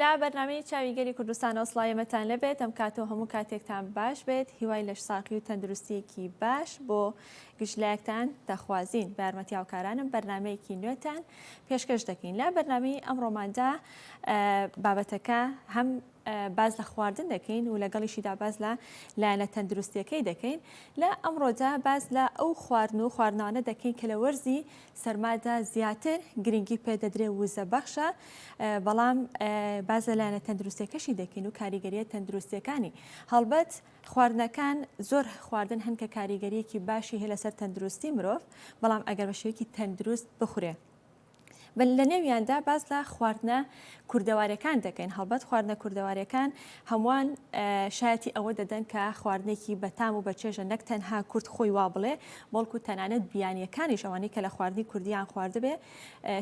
لا بەرنامەی چاویگەری کوردستان ئەوسڵایەمەتان لەبێت ئەم کاتەوە هەموو کاتێکتان باش بێت هیوای لەش ساقی و تەندروستیەکی باش بۆ گشتلایەکتان دەخوازین بە یارمەتی هاوکارانم بەرنامەیەکی نوێتان پێشکەش دەکەین لا بەرنامەی ئەمڕۆماندا بابەتەکە هەم باز لە خواردن دەکەین و لەگەڵیشیدا باز لە لایەنە تەندروستیەکەی دەکەین لە ئەمڕۆدا باز لە ئەو خواردن و خواردنەوانە دەکەین کە لە وەرزی سەرمادا زیاتر گرنگی پێدەدرێ وزە بەخشە بەڵام باز لە لایەنە تەندروستیەکەشی دەکەین و کاریگەریە تەندروستیەکانی هەڵبەت خواردنەکان زۆر خواردن هەن کە کاریگەریەکی باشی هەیە لەسەر تەندروستی مرۆڤ بەڵام ئەگەر بە شێوەیەکی تەندروست بخورێ لە نێویاندا باز لە خواردنە کوردەوارەکان دەکەین هەڵبەت خواردنە کوردەوارەکان هەمووان شایەتی ئەوە دەدەن کە خواردنێکی بەتام و بەچێژە نەک تەنها کورد خۆی وا بڵێ بەڵکو تەنانەت بیانیەکانیش ئەوانەی کە لە خواردنی کوردیان خواردبێ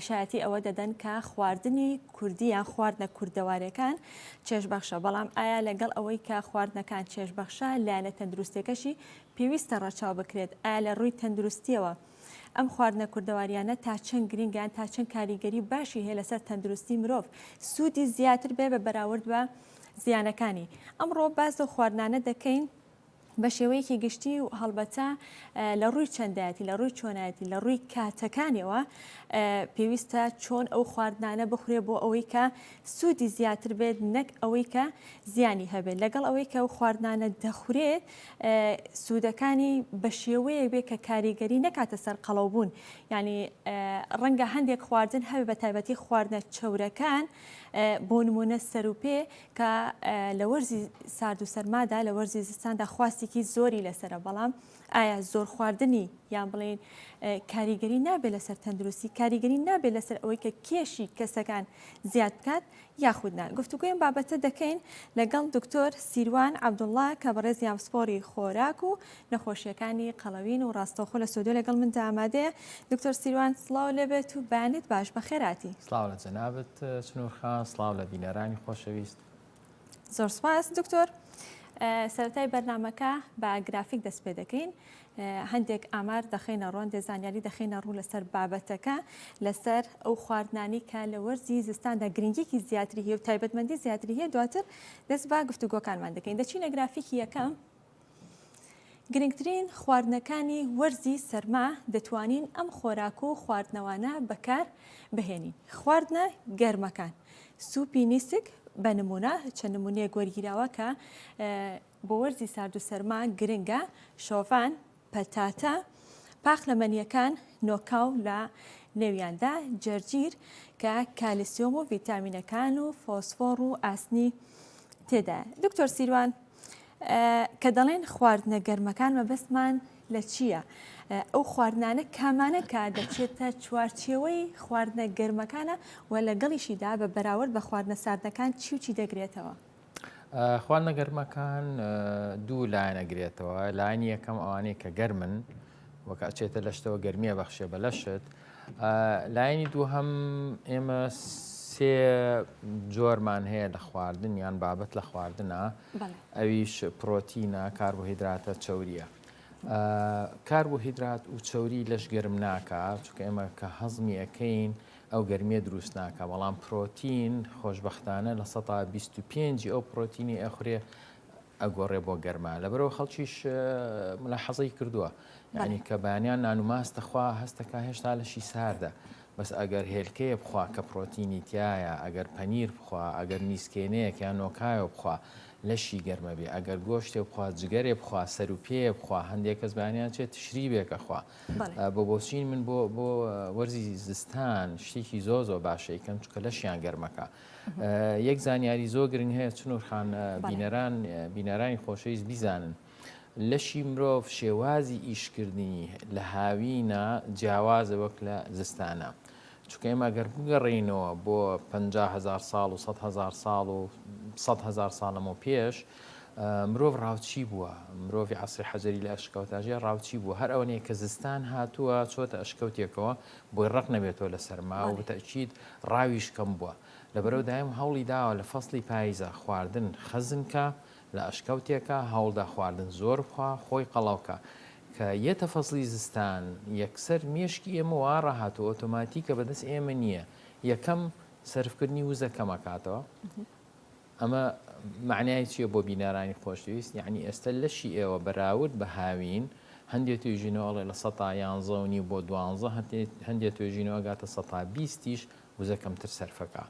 شایەتی ئەوە دەدەن کە خواردنی کوردیان خواردنە کوردەوارەکان چێژبەخشە بەڵام ئایا لەگەڵ ئەوەی کە خواردنەکان چێژبەخشە لایەنە تەندروستیەکەشی پێویستە ڕەچاو بکرێت ئایا لە ڕووی تەندروستیەوە ئەم خواردنە کوردەواریانە تا چەند گرنگیان تا چەند کاریگەری باشی هەیە لەسەر تەندروستی مرۆڤ سوودی زیاتر بێ بە بەراورد بە زیانەکانی ئەمڕۆ باز لە خواردنانە دەکەین بە شێوەیەکی گشتی و هەڵبەتە لە ڕووی چەندایەتی لە ڕووی چۆنایەتی لە ڕووی کاتەکانیەوە پێویستە چۆن ئەو خواردنانە بخورێ بۆ ئەوەی کە سوودی زیاتر بێت نەک ئەوەی کە زیانی هەبێت لەگەڵ ئەوەی کە ئەو خواردنانە دەخورێت سوودەکانی بە شێوەیەک بێت کە کاریگەری نەکاتە سەر قەڵەوبوون یعنی ڕەنگە هەندێک خواردن هەبێت بە تایبەتی خواردنە چەورەکان بۆ نمونە سەروپێ کە لە وەرزی سارد و سەرمادا لە وەرزی زستاندا خواستێکی زۆری لەسرە بەڵام ئایا زۆر خواردنی یان بڵێن کاریگەری نابێت لەسەر تەندروستی کاریگەری نابێت لەسەر ئەوەی کە کێشی کەسەکان زیاد بکات یاخودنا گفتوگویم بابەتە دەکەین لەگەڵ دکتۆر سیروان عەبدوڵڵا کە بەڕێز یامسپۆری خۆراک و نەخۆشیەکانی قەڵەوین و ڕاستەوخۆ لە سودۆ لەگەڵ مندا ئامادەیە دکتۆر سیروان سڵاو لێبێت و بانێت باش بەخێراتی سڵاو لە جەنابەت سنوورخان سڵاو لە بینەرانی خۆشەویست زۆر سپاس دکتۆر سەرەتای بەرنامەکە بە گرافیک دەست پێ دەکەین هەندێک ئامار دەخینە ڕۆن دێزانیاری دەخینە ڕوو لەسەر بابەتەکە لەسەر ئەو خواردنانی کە لە وەرزی زستاندا گرنگێکی زیاتری هەیە و تایبەتمەندی زیاتری هەیە دواتر دەست بە گفتوگۆکانمان دەکەین دەچینە گرافیکی یەکەم گرنگترین خواردنەکانی وەرزی سەرما دەتوانین ئەم خۆراک و خواردنەوانە بەکار بهێنین خواردنە گەرمەکان سوپی نیسک بە نمونە چەند نمونەیەک وەرگیراوە کە بۆ وەرزی سارد و سەرما گرنگە شۆڤان پەتاتە پاخ لە مەنیەکان نۆکاو لە نێویاندا جەرگیر کە کالیسیۆم و ڤیتامینەکان و فۆسفۆر و ئاسنی تێدایە دکتۆر سیروان کە دەڵێن خواردنە گەرمەکان مەبەستمان لە چییە؟ ئەو خواردنانە کامانە کە دەچێتە چوارچێوەی خواردنە گەرمەکانە و لەگەڵیشیدا بە بەراورد بە خواردنە ساردەکان چی و چی دەگرێتەوە؟ خواردنە گەرمەکان دوو لایەنەگرێتەوە لایەنی یەکەم ئەوانەیە کە گەرمن وەکە ئەچێتە لەشتەوە گەرمیە بەخشێ بە لەشت لایەنی دوو هەم ئێمە سێ جۆرمان هەیە لە خواردن یان بابەت لە خواردنە ئەویش پرۆتینە کاربۆهیدراتە چەوریە کاربۆهیدرات و چەوری لەش گەرم ناکە چونکە ئێمە کە هەزمی ئەەکەین ئەو گەرمیە دروست ناکە بەڵام پرۆتین خۆشبەختانە لە 125 ئەو پرۆتینی ئەخورێ ئەگۆڕێ بۆ گەرما لەبەرەوە خەڵکیش ملاحەزەی کردووە یعنی کە بەیانیان نان و ماستەخوا هەستەکە هێشتا لەشی ساردە بەس ئەگەر هێلکەیە بخوا کە پرۆتینی تایە ئەگەر پەنیر بخوا ئەگەر میسکێنەیەک یان نۆکایە بخوا لەشی گەرمە بێ ئەگەر گۆشتێ بخوا جگەرێ بخوا سەروپێ بخوا هەندێک کەس بەیانیان چێت تشری بێکە خوا بۆ بۆچین من بۆ وەرزی زستان شتێکی زۆ باشە یکەم چکە لەشیان گەرمەکە یەک زانیاری زۆر گرنگ هەیە چنوورخان بینەرانی خۆشەویست بیزانن لەشی مرۆڤ شێوازی ئیشکردنی لە هاوینە جیاوازە وەک لە زستانە چونکە ئێمە ئەگەر بگەڕێینەوە بۆ 50,000 ساڵ و 100,000 ساڵ و 100,000 ساڵەمە پێش مرۆڤ ڕاوچی بووە مرۆڤی عەسری حەجەری لە ئەشکەوتاژێ ڕاوچی بووە هەر ئەوەنەیە کە زستان هاتووە چۆتە ئەشکەوتێکەوە بۆی ڕق نەبێتەوە لە سەرما و بتەئکید ڕاویش کەم بووە لەبەرەوە دایم هەوڵی داوە لە فەسڵی پاییزە خواردن خەزنکە لە ئەشکەوتێکە هەوڵدا خواردن زۆر بخوا خۆی قەڵەوکە کە یەتە فەسڵی زستان یەکسەر مێشکی ئێمە وا ڕاهاتوە ئۆتۆماتیکە بەدەست ئێمە نییە یەکەم سەرفکردنی وزە کەمەکاتەوە. ئەمە معنای چییە بۆ بینەرانی خۆشەویست؟ یعنی ئێستا لەشی ئێوە بەراورد بە هاوین هەندێک توێژینەوەڵێ لە 11 بۆ 12 هەندێک توێژینەوە گاتە 120 وزە کەمتر سەرفەکە.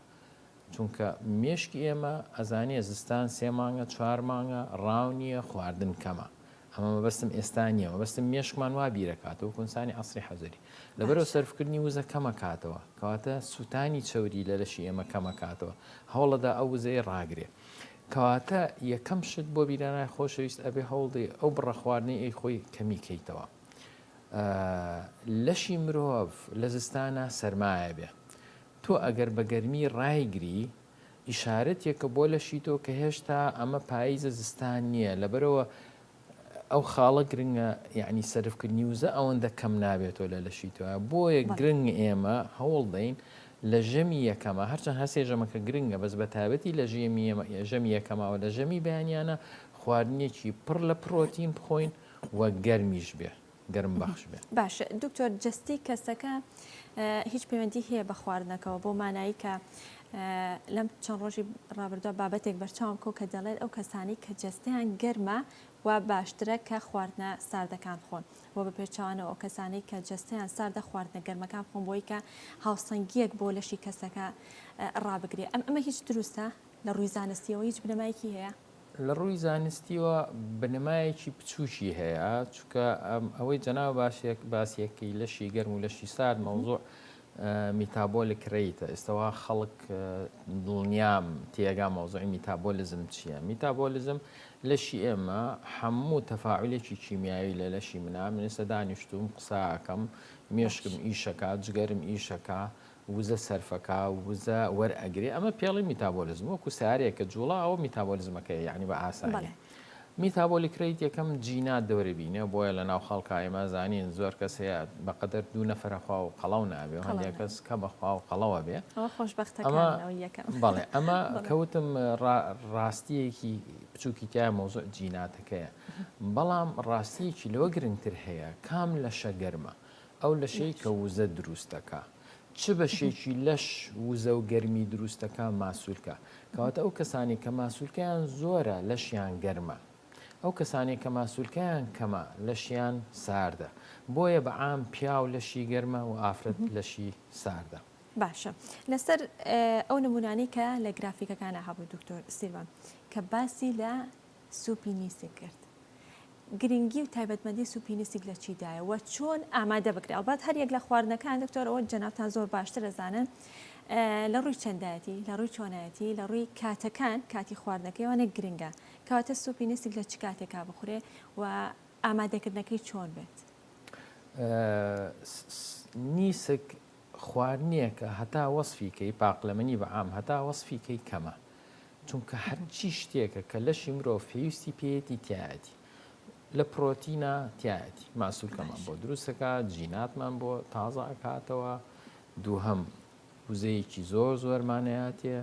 چونکە مێشکی ئێمە ئەزانێ زستان 3 مانگە 4 مانگە ڕاو نییە خواردن کەمە. ئەمە مەبەستم ئێستا نییە، مەبەستم مێشکمان وا بیرەکاتەوە کونسانی عەسری حەزەری لەبەرەوە سەرفکردنی وزە کەمەکاتەوە کەواتە سوتانی چەوری لە لەشی ئێمە کەمەکاتەوە هەوڵەدا ئەو وزەیە ڕاگرێ. کەواتە یەکەم شت بۆ بیرانای خۆشەویست ئەبێ هەوڵدێ ئەو بڕە خواردنی ئەی خۆی کەمی کەیتەوە. لەشی مرۆڤ لە زستانە سەرمایە بێ. تۆ ئەگەر بە گەرمی ڕایگری ئیشارەتێکە بۆ لەشی تۆ کە هێشتا ئەمە پاییزە زستان نییە لەبەرەوە ئەو خاڵە گرنگە یعنی سەرفکردنی وزە ئەوەندە کەم نابێتەوە لە لەشی تۆە بۆیە گرنگ ئێمە هەوڵ دەین لە ژەمی یەکەمە هەرچەند هەسێ ژەمەکە گرنگە بەس بە تایبەتی لە ژەمی یەکەمەوە لە ژەمی بەیانیانە خواردنێکی پڕ لە پرۆتین بخۆین وە گەرمیش بێ گەرم بەخش بێ. باشە دکتۆر جستی کەسەکە هیچ پەیوەندی هەیە بە خواردنەکەەوە بۆ مانایی کە لەم چەند ڕۆژی ڕابردووە بابەتێک بەرچاوم کۆ کە دەڵێت ئەو کەسانی کە جستیان گەرمە و باشترە کە خواردنە ساردەکان خۆن بۆ بە پێچوانەوە ئەو کەسانی کە جستیان ساردە خواردنە گەرمەکان خۆن بۆی کە هاوسەنگیەک بۆ لەشی کەسەکە ڕابگرێ. ئەمە هیچ دروستە لە ڕووی زانستیەوە هیچ بنەمایەکی هەیە؟ لە ڕووی زانستیەوە بنەمایەکی بچوشی هەیە چونکە ئەوەی جەناو باسیەکەی لەشی گەرم و لەشی سارد مەوزوع میتابۆلیک ڕێیتە. ئێستاوا خەڵک دڵنیام تێگا مەوزوعی میتابۆلیزم چییە؟ میتابۆلیزم لەشی ئێمە هەموو تەفاعولێکی کیمیاوی لە لەشی منام ئێستا دانیشتوم قساکەم مێشکم ئیشەکە جگەرم ئیشەکە وزە سەرفەکە وزە وەرئەگرێ ئەمە پێڵی میتابۆلیزم وەکو سارێکە جوڵا ئەوە میتابۆلیزمەکە یعنی بە ئاسانی. میتابۆلیک ڕێیت یەکەم جینات دەوەربینێ بۆیە لە ناو خەڵکە ئێمە زانین زۆر کەس هەیە بەقەدەر 2 نەفەرەخوا و قەڵەو نابێ و هەندێک کەس کە بەخوا و قەڵەوە بێ. بەڵێ ئەمە کەوتم ڕاستیەکی بچووکی تایە مۆزوع جیناتەکەیە بەڵام ڕاستیەکی لەوە گرنگتر هەیە کام لەشە گەرمە ئەو لەشەی کە وزە دروستەکە چ بەشێکی لەش وزە و گەرمی دروستەکە ماسوولکە کەواتە ئەو کەسانی کە ماسوولکەیان زۆرە لەشیان گەرمە ئەو کەسانی کە ماسوولکەیان کەمە لەشیان ساردە بۆیە بەعام پیاو لەشی گەرمە و ئافرەت لەشی ساردە. باشە لەسەر ئەو نمونانی کە لە گرافیکەکانە هەبوو دکتۆر سیروان کە باسی لە سوپی نیسک کرد گرنگی و تایبەتمەندی سوپی نیسک لە چیدایە و چۆن ئامادە بکرێت ئەڵبەت هەر یەک لە خواردنەکان دکتۆر ئەوە جەنابتان زۆر باشتر دەزانن لە ڕووی چەندایەتی لە ڕووی چۆنایەتی لە ڕووی کاتەکان کاتی خواردنەکەیوانە گرنگە کەواتە سوپی نیسک لە چ کاتێکا بخورێ و ئامادەکردنەکەی چۆن بێت؟ نیسک خواردنیەکە هەتا وەسفیکەی پاقلەمەنی بەعام هەتا وەسفیکەی کەمە چونکە هەرچی شتێکە کە لەشی مرۆڤ پێویستی پێیەتی تایەتی لە پرۆتینە تایەتی ماسوولکەمان بۆ دروستەکە جیناتمان بۆ تازە ئەکاتەوە دووهەم وزەیەکی زۆرمانەیەتێ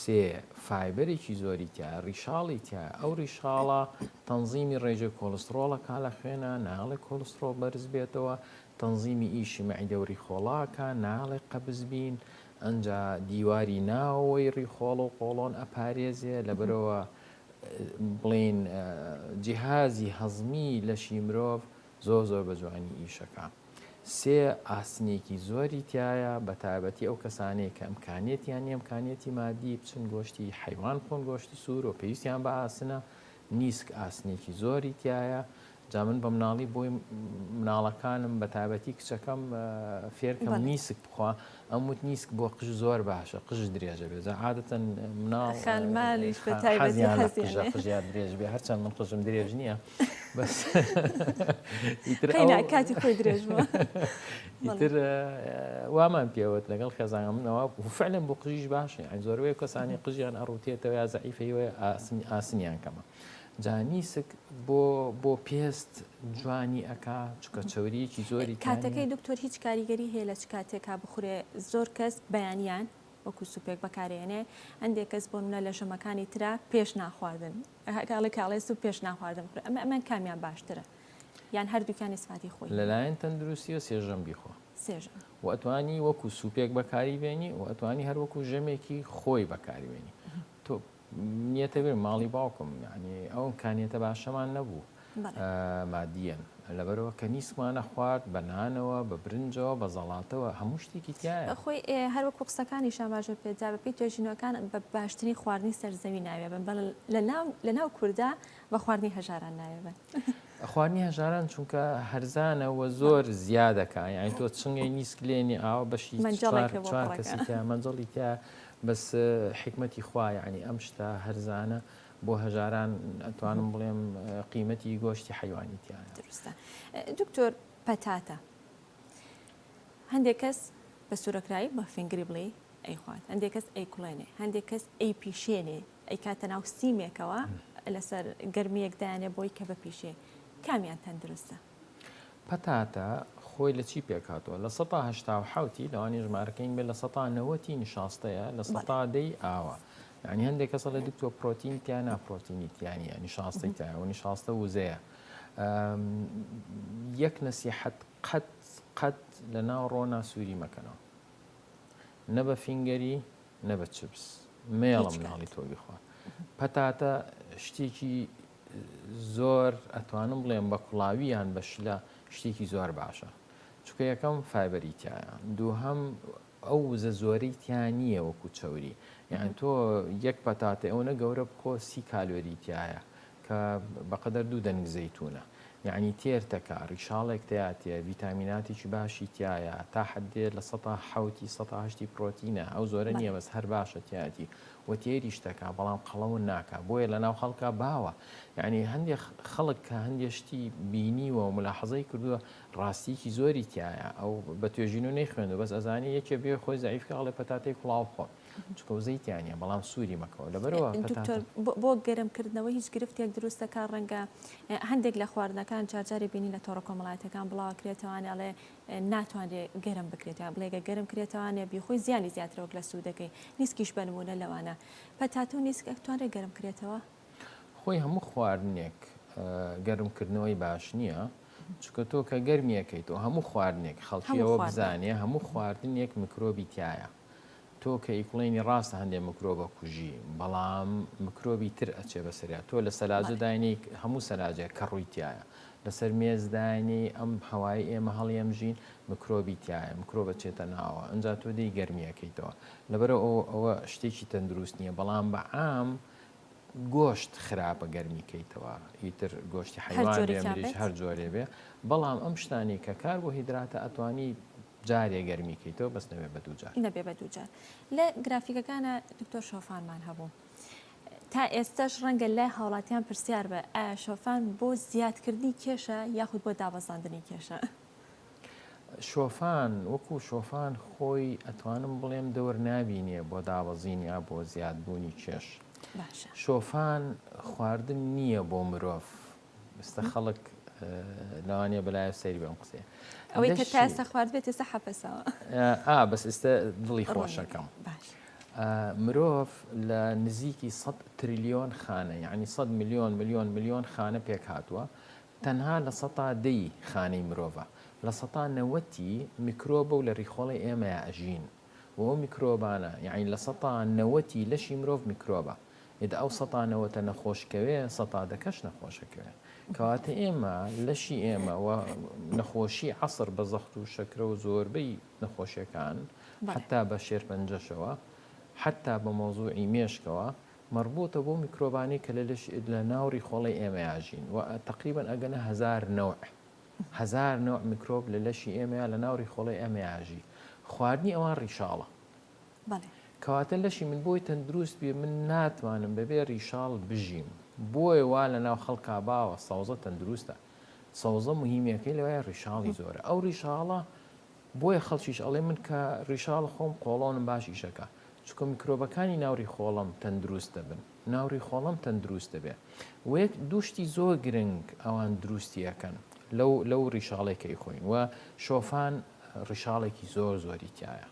سێ فایبەرێکی زۆری تایە ڕیشاڵی تایە ئەو ڕیشاڵە تەنزیمی ڕێژە کۆلسترۆڵەکە لە خوێنە ناڵێ کۆلسترۆڵ بەرز بێتەوە تەنزیمی ئیشی مەعیدە و ڕیخۆڵاکە ناڵێ قەبز بین ئەنجا دیواری ناوەوەی ڕیخۆڵ و قۆڵۆن ئەپارێزێ لەبەرەوە بڵین جیهازی هەزمی لەشی مرۆڤ زۆر بە جوانی ئیشەکە. سێ ئاسنێکی زۆری تایە بە تایبەتی ئەو کەسانەیە کە ئەمکانێتیان نیە ئەمکانێتی مادی بچن گۆشتی حیوان بخۆن گۆشتی سوور و پێویستیان بە ئاسنە نیسک ئاسنێکی زۆری تایە جا من بە مناڵی بۆی مناڵەکانم بە تایبەتی کچەکەم فێرکەم نیسک بخوا ئەموت نیسک بۆ قژ زۆر باشە قژ درێژە بێ عادەتەن مناڵ خەلمالیش بە تایبەتی قژیان درێژ بێ هەرچەند من قژم درێژ نییە بەس کاتی خۆی درێژ بووە ئیتر وامان پێوت لەگەڵ خێزانە منەوە فعلەن بۆ قژیش باشە زۆربەی کەسانی قژیان ئەڕوتێتەوە یا زەعیفەوە ئاسنیان کەمە جانیسک بۆ پێست جوانی ئەکا چکە چۆریەکی زۆری کاتەکەی دکتۆر هیچ کاریگەری هەیە لە چ کاتێکا بخورێ زۆر کەس بەیانیان وەکو سوپێک بەکارێنێ هەندێک کەس بۆ منە لە ژەمەکانی ترا پێش ناخواردن کاڵێ سوپ پێش ناخواردن ئەمە کامیان باشترە یان هەردووکانی سفاتی خۆی لەلایەن تەندروستی و سێژەم بیخۆ و ئەتوانی وەکو سوپێک بەکاری بێنی و ئەتوانی هەر وەکو ژەمێکی خۆی بەکاری بێنی. تۆ نیەتە بێ ماڵی باوکم یعنی ئەو کانێتە باشەمان نەبوو مادیەن لەبەرەوە کە نیسمانە خوارد بە نانەوە بە برنجەوە بە زەڵاتەوە هەموو شتێکی تایە خۆی هەروەکو قسەکانی شاماژە پێدا بەپی توێژینەکان بە باشترین خواردنی سەرزەوی ناوێبن بەڵ لە ناو کووردا بە خواردنی هەژاران ناوێبن. خواردنی هەژاران چونکە هەرزانەوە زۆر زیادەکە یعنی تۆ چنگی نیسکلێنی ئاوە بەشی چوار کەسی مەنجڵی تا بەس حکمەتی خوا یعنی ئەم شتە هەرزانە بۆ هەژاران ئەتوانم بڵێم قیمەتی گۆشتی حیوانی تیانە. دروستە. دکتۆر پەتاتە هەندێک کەس بە سوورەکرایی بە فینگری بڵێ ئەیخوات، هەندێک کەس ئەیکوڵێنێ، هەندێک کەس ئەی پیشێنێ ئەی کاتە ناو سیمێکەوە لەسەر گەرمیەکدایانێ بۆی کە بەپیشێ کامیان تەندروستە؟ پەتاتە خۆی لە چی پێکاتەوە لە 1970 لەوانی ژمارەکەین بێت لە 1990 نیشاستەیە لە 1910 ئاوە یعنی هەندێک کەسە لە دکتۆر پرۆتین تیانە پرۆتینی تیانە نیشاستی تایە و نیشاستە وزەیە. یەک نەسیحەت قەت لە ناو ڕۆنا سووری مەکەنەوە نە بە فینگەری نە بە چپس مێڵم ناڵی تۆ بخوات. پەتاتە شتێکی زۆر ئەتوانم بڵێم بە کوڵاویان بەشلە شتێکی زۆر باشە چونکە یەکەم فایبەری تایە دووهەم ئەو وزە زۆرەی تیان نییە وەکو چەوری یعنی تۆ یەک پەتاتە ئەوە گەورە بخۆ 30 کالۆری تایە کە بەقەدەر 2 دەنگ زەیتونە یعنی تێرتەکە ڕیشاڵێک تایاتێ ڤیتامیناتێکی باشی تایە تا حدێ لە 1970 پرۆتینە ئەو زۆرە نییە بەس هەر باشە تایەتی و تێری شتەکە بەڵام قەڵەون ناکە بۆیە لە ناو خەڵکە باوە یعنی هەندێک خەڵک کە هەندێک شتی بینیوە و ملاحەزەی کردووە ڕاستیکی زۆری تایە ئەو بە توێژین و نەیخوێندو بەس ئەزانی یەکێ بێ خۆی زەعیفکە ئەڵێ پەتاتەی کوڵاو بخۆ چونکە وزەیتیانە بەڵام سووری مەکەوە لەبەرەوە دکتۆر بۆ گەرمکردنەوە هیچ گرفتێک دروستەکە ڕەنگە هەندێک لە خواردنەکان جارجاری بینی لە تۆڕە کۆمەڵایەتەکان بڵاوکرێتەوەوانێ ئەڵێ ناتوانێت گەرم بکرێتەوە بڵێگە گەرم کرێتەوەوانێ بیخۆی زیانی زیاترەوە لە سوودەکەی نیسکیش بنمونە لەوانە پەتاتە و نیسک ئەتوانێت گەرمکرێتەوە خۆی هەموو خواردنێک گەرمکردنەوەی باش نییە چونکە تۆ کە گەرمیەکەیتەوە هەموو خواردنێک خەڵکیەوە بزانێ هەموو خواردنێک میکرۆبی تایە تۆ کە ئیکڵێنی ڕاستە هەندێک میکرۆبە کوژی بەڵام میکرۆبی تر ئەچێ بەسەریا تۆ لە سەلاجە داینی هەموو سەلاجەیە کە ڕووی تایە لەسەر مێزدانی ئەم هەوای ئێمە هەڵیەمژین میکرۆبی تایە میکرۆبە چێتە ناوە ئەجا تۆ دەی گەرمیەکەیتەوە لەبەرە ئەوە شتێکی تەندروست نییە بەڵام بە عام گۆشت خراپە گەرمیکەیتەوە ئیتر گۆشتی حیوان بێ هەر جۆرێ بێ بەڵام ئەم شتانی کە کار بۆ هیدراتە ئەتوانی جارێ گەرمیکەیتەوە بەس نەبێ بە دووجار نەبێ بە دووجار. لە گرافیکەکانە دکتۆر شۆفانمان هەبوو تا ئێستاش ڕەنگە لای هاوڵاتیان پرسیار بە ئایا شۆفان بۆ زیادکردنی کێشە یاخود بۆ دابەزاندنی کێشە؟ شۆفان وەکو شۆفان خۆی ئەتوانم بڵێم دەور نابینێ بۆ دابەزین یا بۆ زیادبوونی کێش. شۆفان خواردن نییە بۆ مرۆڤ ئێستا خەڵک لەوانەیە بەلایە سەیری بەم قسەیە ئەوەی کە تا ئێستا خوارد بێت ئێستا حەپەسەوە بەس ئێستا دڵی خۆشەکەم مرۆڤ لە نزیکی 100 تریلیۆن خانە یعنی 100 ملیۆن خانە پێک هاتووە تەنها لە 110 خانەی مرۆڤە لە 190 میکرۆبە و لە ڕیخۆڵی ئێمە ئەژین و ئەو میکرۆبانە یعنی لە 190 لەشی مرۆڤ میکرۆبە ئەو 190 نەخۆشکەوێ 100 نەخۆشەکەوێ کەواتە ئێمە لەشی ئێمە و نەخۆشی عەسر بە زەخت و شەکرە و زۆربەی نەخۆشیەکان حتا بە شێرپەنجەشەوە حتا بە مۆزوعی مێشکەوە مربوطە بۆ میکرۆبانی کە لە ناوری خۆڵی ئێمە یاژین و تقریبا ئەگەنە 1000 نوع میکرۆب لە لەشی ئێمە لە ناوری خۆڵی ئێمە یاژی خواردنی ئەوان ڕیشاڵە کەواتە لەشی من بۆی تەندروست بێ من ناتوانم بەبێ ڕیشاڵ بژیم بۆیە وا لە ناو خەڵکا باوە سەوزە تەندروستە سەوزە مهمیەکەی لەوای ڕیشاڵی زۆرە ئەو ڕیشاڵە بۆیە خەڵکیش ئەڵێ من کە ڕیشاڵ خۆم قۆڵۆنم باش ئیشەکە چونکە میکرۆبەکانی ناوری خۆڵم تەندروست دەبن ناوری خۆڵم تەندروست دەبێ و یەک دووشتی زۆر گرنگ ئەوان دروستیەکەن لەو ڕیشاڵێکی خۆین و شۆفان ڕیشاڵێکی زۆری تایە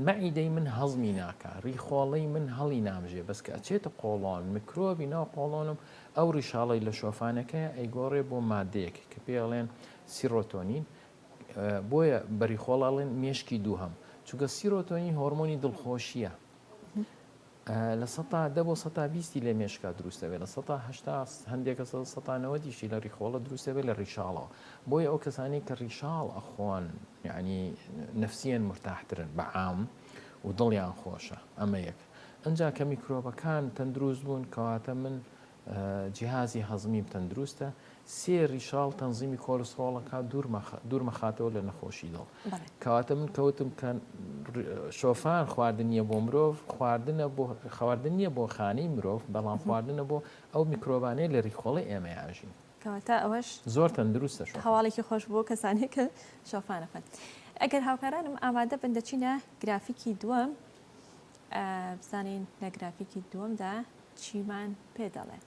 مەعیدەی من هەڵمی ناکە ڕیخۆڵەی من هەڵی نامژێ بەس کە ئەچێتە قۆڵۆن میکرۆبی ناو قۆڵۆنم ئەو ڕیشاڵی لە شۆفانەکە ئەیگۆڕێ بۆ مادەیەک کە پێڵێن سیرۆتۆنین بۆیە بەریخۆڵاڵێن مێشکی دووهەم چونکە سیرۆتۆنین هۆرمۆنی دڵخۆشیە لە 100 بۆ 120 لە مێشکا دروستەوێت لە 180 هەندێکە 190شی لە ڕیخۆڵە دروستەوێت لە ڕیشاڵەوە بۆیە ئەو کەسانی کە ڕیشاڵ ئەخۆن یعنی نفسیان مرتاحترن بەعام و دڵیان خۆشە ئەمە یەک ئەجا کە میکرۆبەکان تەندروست بوون کەواتە من جیهازی هەزمیم تەندروستە سێ ڕیشاڵ تەنزیمی کۆلسترۆڵەکە دوورمە خاتەوە لە نەخۆشی دڵ کەواتە من کەوتم کە شۆفان خواردن نییە بۆ مرۆڤ خواردن نییە بۆ خانەی مرۆڤ بەڵام خواردنە بۆ ئەو میکرۆبانەیە لە ڕیخۆڵی ئێمە یاژین کەواتە ئەوەش زۆر تەندروستە هەواڵێکی خۆش بۆ کەسانی کە شۆفانەکەن ئەگەر هاوکارانم ئامادە بن دەچینە گرافیکی دووەم بزانین لە گرافیکی دووەمدا چیمان پێ دەڵێن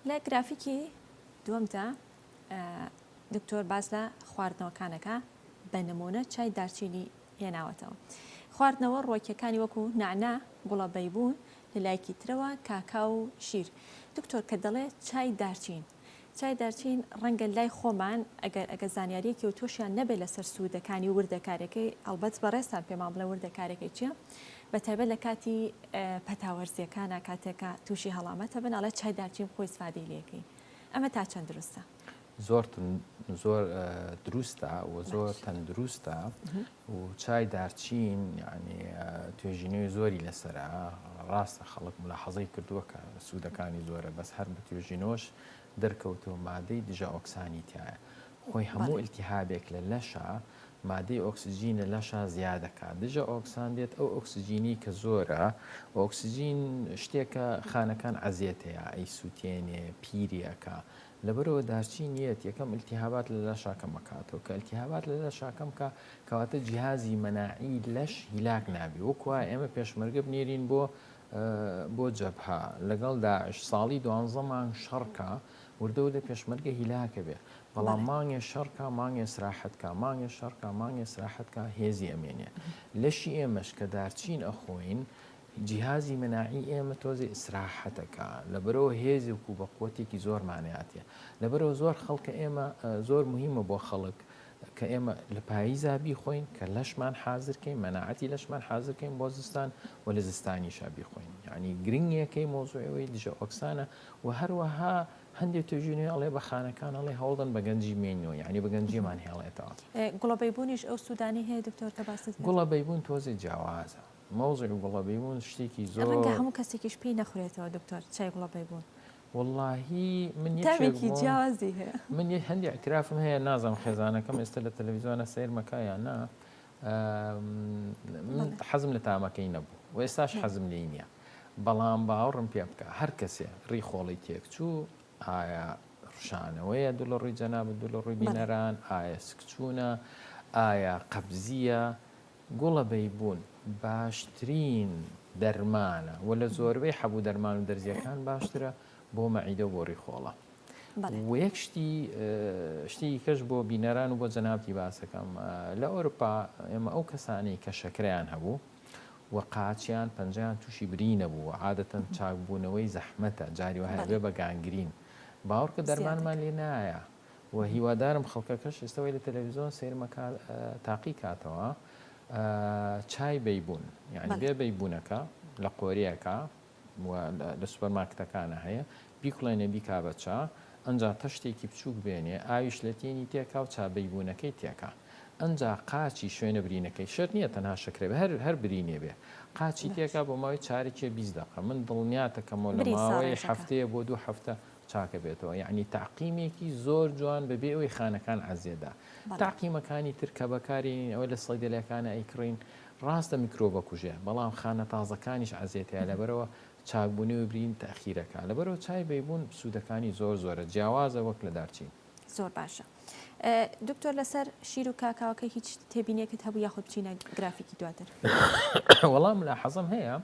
لە گرافیکی دووەمدا دکتۆر باز لە خواردنەوەکانەکە بە نمونە چای دارچینی هێناوەتەوە خواردنەوە ڕۆکیەکانی وەکو نعنا گوڵە بەیبوون لە لایەکی ترەوە کاکاو و شیر دکتۆر کە دەڵێ چای دارچین ڕەنگە لای خۆمان ئەگە زانیاریەکی و تۆشیان نەبێت لەسەر سوودەکانی وردەکارەکەی ئەلبەت بەڕێستان پێمان بڵێ وردەکارەکەی چییە بەتایبەت لە کاتی پەتاوەرزیەکانە کاتێکە تووشی هەڵامەتە بن ئەڵێ چای دارچین خۆی سفادەی لێەکەی ئەمە تا چەند دروستە زۆر دروستە و زۆر تەندروستە و چای دارچین یعنی توێژینەوەی زۆری لەسرە ڕاستە خەڵک ملاحەزەی کردووە کە سوودەکانی زۆرە بەس هەر بە توێژینۆش دەرکەوتەوە مادەی دژە ئۆکسانی تایە خۆی هەموو ئیلتیهابێک لە لەشە مادەی ئۆکسسیژینە لەشە زیادەکە دژە ئۆکسان دێت ئەو ئۆکسسیژینی کە زۆرە ئۆکسسیژین شتێکە خانەکان عەزیەتەیە ئەی سووتێنێ پیریەکە لەبەرەوە دارچینیەت یەکەم ئیلتیهابات لە لەشاکەم مەکاتەوە کە ئیلتیهابات لە لەشاکەم کە کەواتە جیهازی مەناعی لەش هیلاک نابی وەکوە ئێمە پێشمەرگە بنێرین بۆ جەبهە لەگەڵ داعش ساڵی 12 مانگ شەڕکە وردە لە پێشمەرگە هیلاکە بێ بەڵام مانگێ شەڕکە مانگێ سراحەتکە مانگێ شەڕکە مانگێ سراحەتکە هێزی ئەمێنێ لەشی ئێمەش کە دارچین ئەخۆین جیهازی مەناعی ئێمە تۆزی ئیسراحەتەکە لەبەرەوە هێزی وکو بە قوتێکی زۆر مانەیاتە لەبەرەوە زۆر خەڵکە ئێمە زۆر مهمە بۆ خەڵک کە ئێمە لە پاییزا بیخۆین کە لەشمان حازرکەین مەناعەتی لەشمان حازرکەین بۆ زستان و لە زستانیشا بیخۆین یعنی گرنگیەکەی مۆزوعەوەی دژە ئۆکسانە و هەروەها هەندێک توێژینێ ئەڵێ بە خانەکان ئەڵێ هەوڵدن بە گەنجی مێنیەوە یعنی بە گەنجیمان هێڵێتەوە گوڵە بەیبوونیش ئەو سوودانی هەیە دکتۆر کە باست گوڵە بەیبوون تۆزی جیاوازە مۆزوع گوڵە بەیبوون شتێکی زۆر ڕەنگە هەموو کەسێکیش پێی نەخورێتەوە دکتۆر چای گوڵە بەیبوون واللهی من تاوێکی جیازی هەیە من هەندی اعترافم هەیە نازم خێزانەکەم ئێستا لە تەلەڤیزیۆنە سیر مەکایان نا من حەزم لە تامەکەی نەبوو و ئێستاش حەزم لێی نییە بەڵام باوەڕم پێ بکە هەر کەسێ ڕیخۆڵی تێکچوو ئایا ڕشانەوەیە دوو لە ڕووی جەنابەت دوو لە ڕووی بینەران ئایا سکچوونە ئایا قەبزیە گوڵە بەیبوون باشترین دەرمانە و لە زۆربەی حەبوو دەرمان و دەرزیەکان باشترە بۆ مەعیدە و بۆ ڕیخۆڵە و یەک شتی کەش بۆ بینەران و بۆ جەنابەتی باسەکەم لە ئەوروپا ئێمە ئەو کەسانەی کە شەکرەیان هەبوو و قاچیان پەنجەیان تووشی بری نەبوو عادەتەن چاکبوونەوەی زەحمەتە جاری وهەیە بێ بە گانگرین باوەڕکە دەرمانمان لێ نایە و هیوادارم خەڵکەکەش ئێستەوەی لە تەلەڤیزیۆن سیرمەکە تاقی کاتەوە چای بەیبوون یعنی بێ بەیبوونەکە لە قۆریەکە لە سوپەرمارکتەکانە هەیە بیکڵێنێ بیکا بە چا ئەنجا تەشتێکی بچووک بێنێ ئاویش لە تێنی تێکا و چا بەیبوونەکەی تێکا ئەنجا قاچی شوێنە برینەکەی شەر نییە تەنها شەکرێ هەر برینێ بێ قاچی تێکا بۆ ماوەی چارێکی 20 دقیقە من دڵنیاتەکەمەوە لە ماوەی هەفتەیە بۆ 2 هەفتە چاکە بێتەوە یعنی تاقیمێکی زۆر جوان بەبێ ئەوەی خانەکان عەزیەدا تاقیمەکانی تر کە بەکارین ئەوە لە سەیدەلەکانە ئەیکڕین ڕاستە میکرۆبە کوژێ بەڵام خانە تازەکانیش عەزیەتەیە لەبەرەوە چاکبوونی و برین تەخیرەکە لەبەرەوە چای بەیبوون سوودەکانی زۆرە جیاوازە وەک لە دارچین زۆر باشە دکتۆر لەسەر شیر و کاکاوەکە هیچ تێبینێکت هەبوو یاخود بچینە گرافیکی دواتر وەڵام لە حەزم هەیە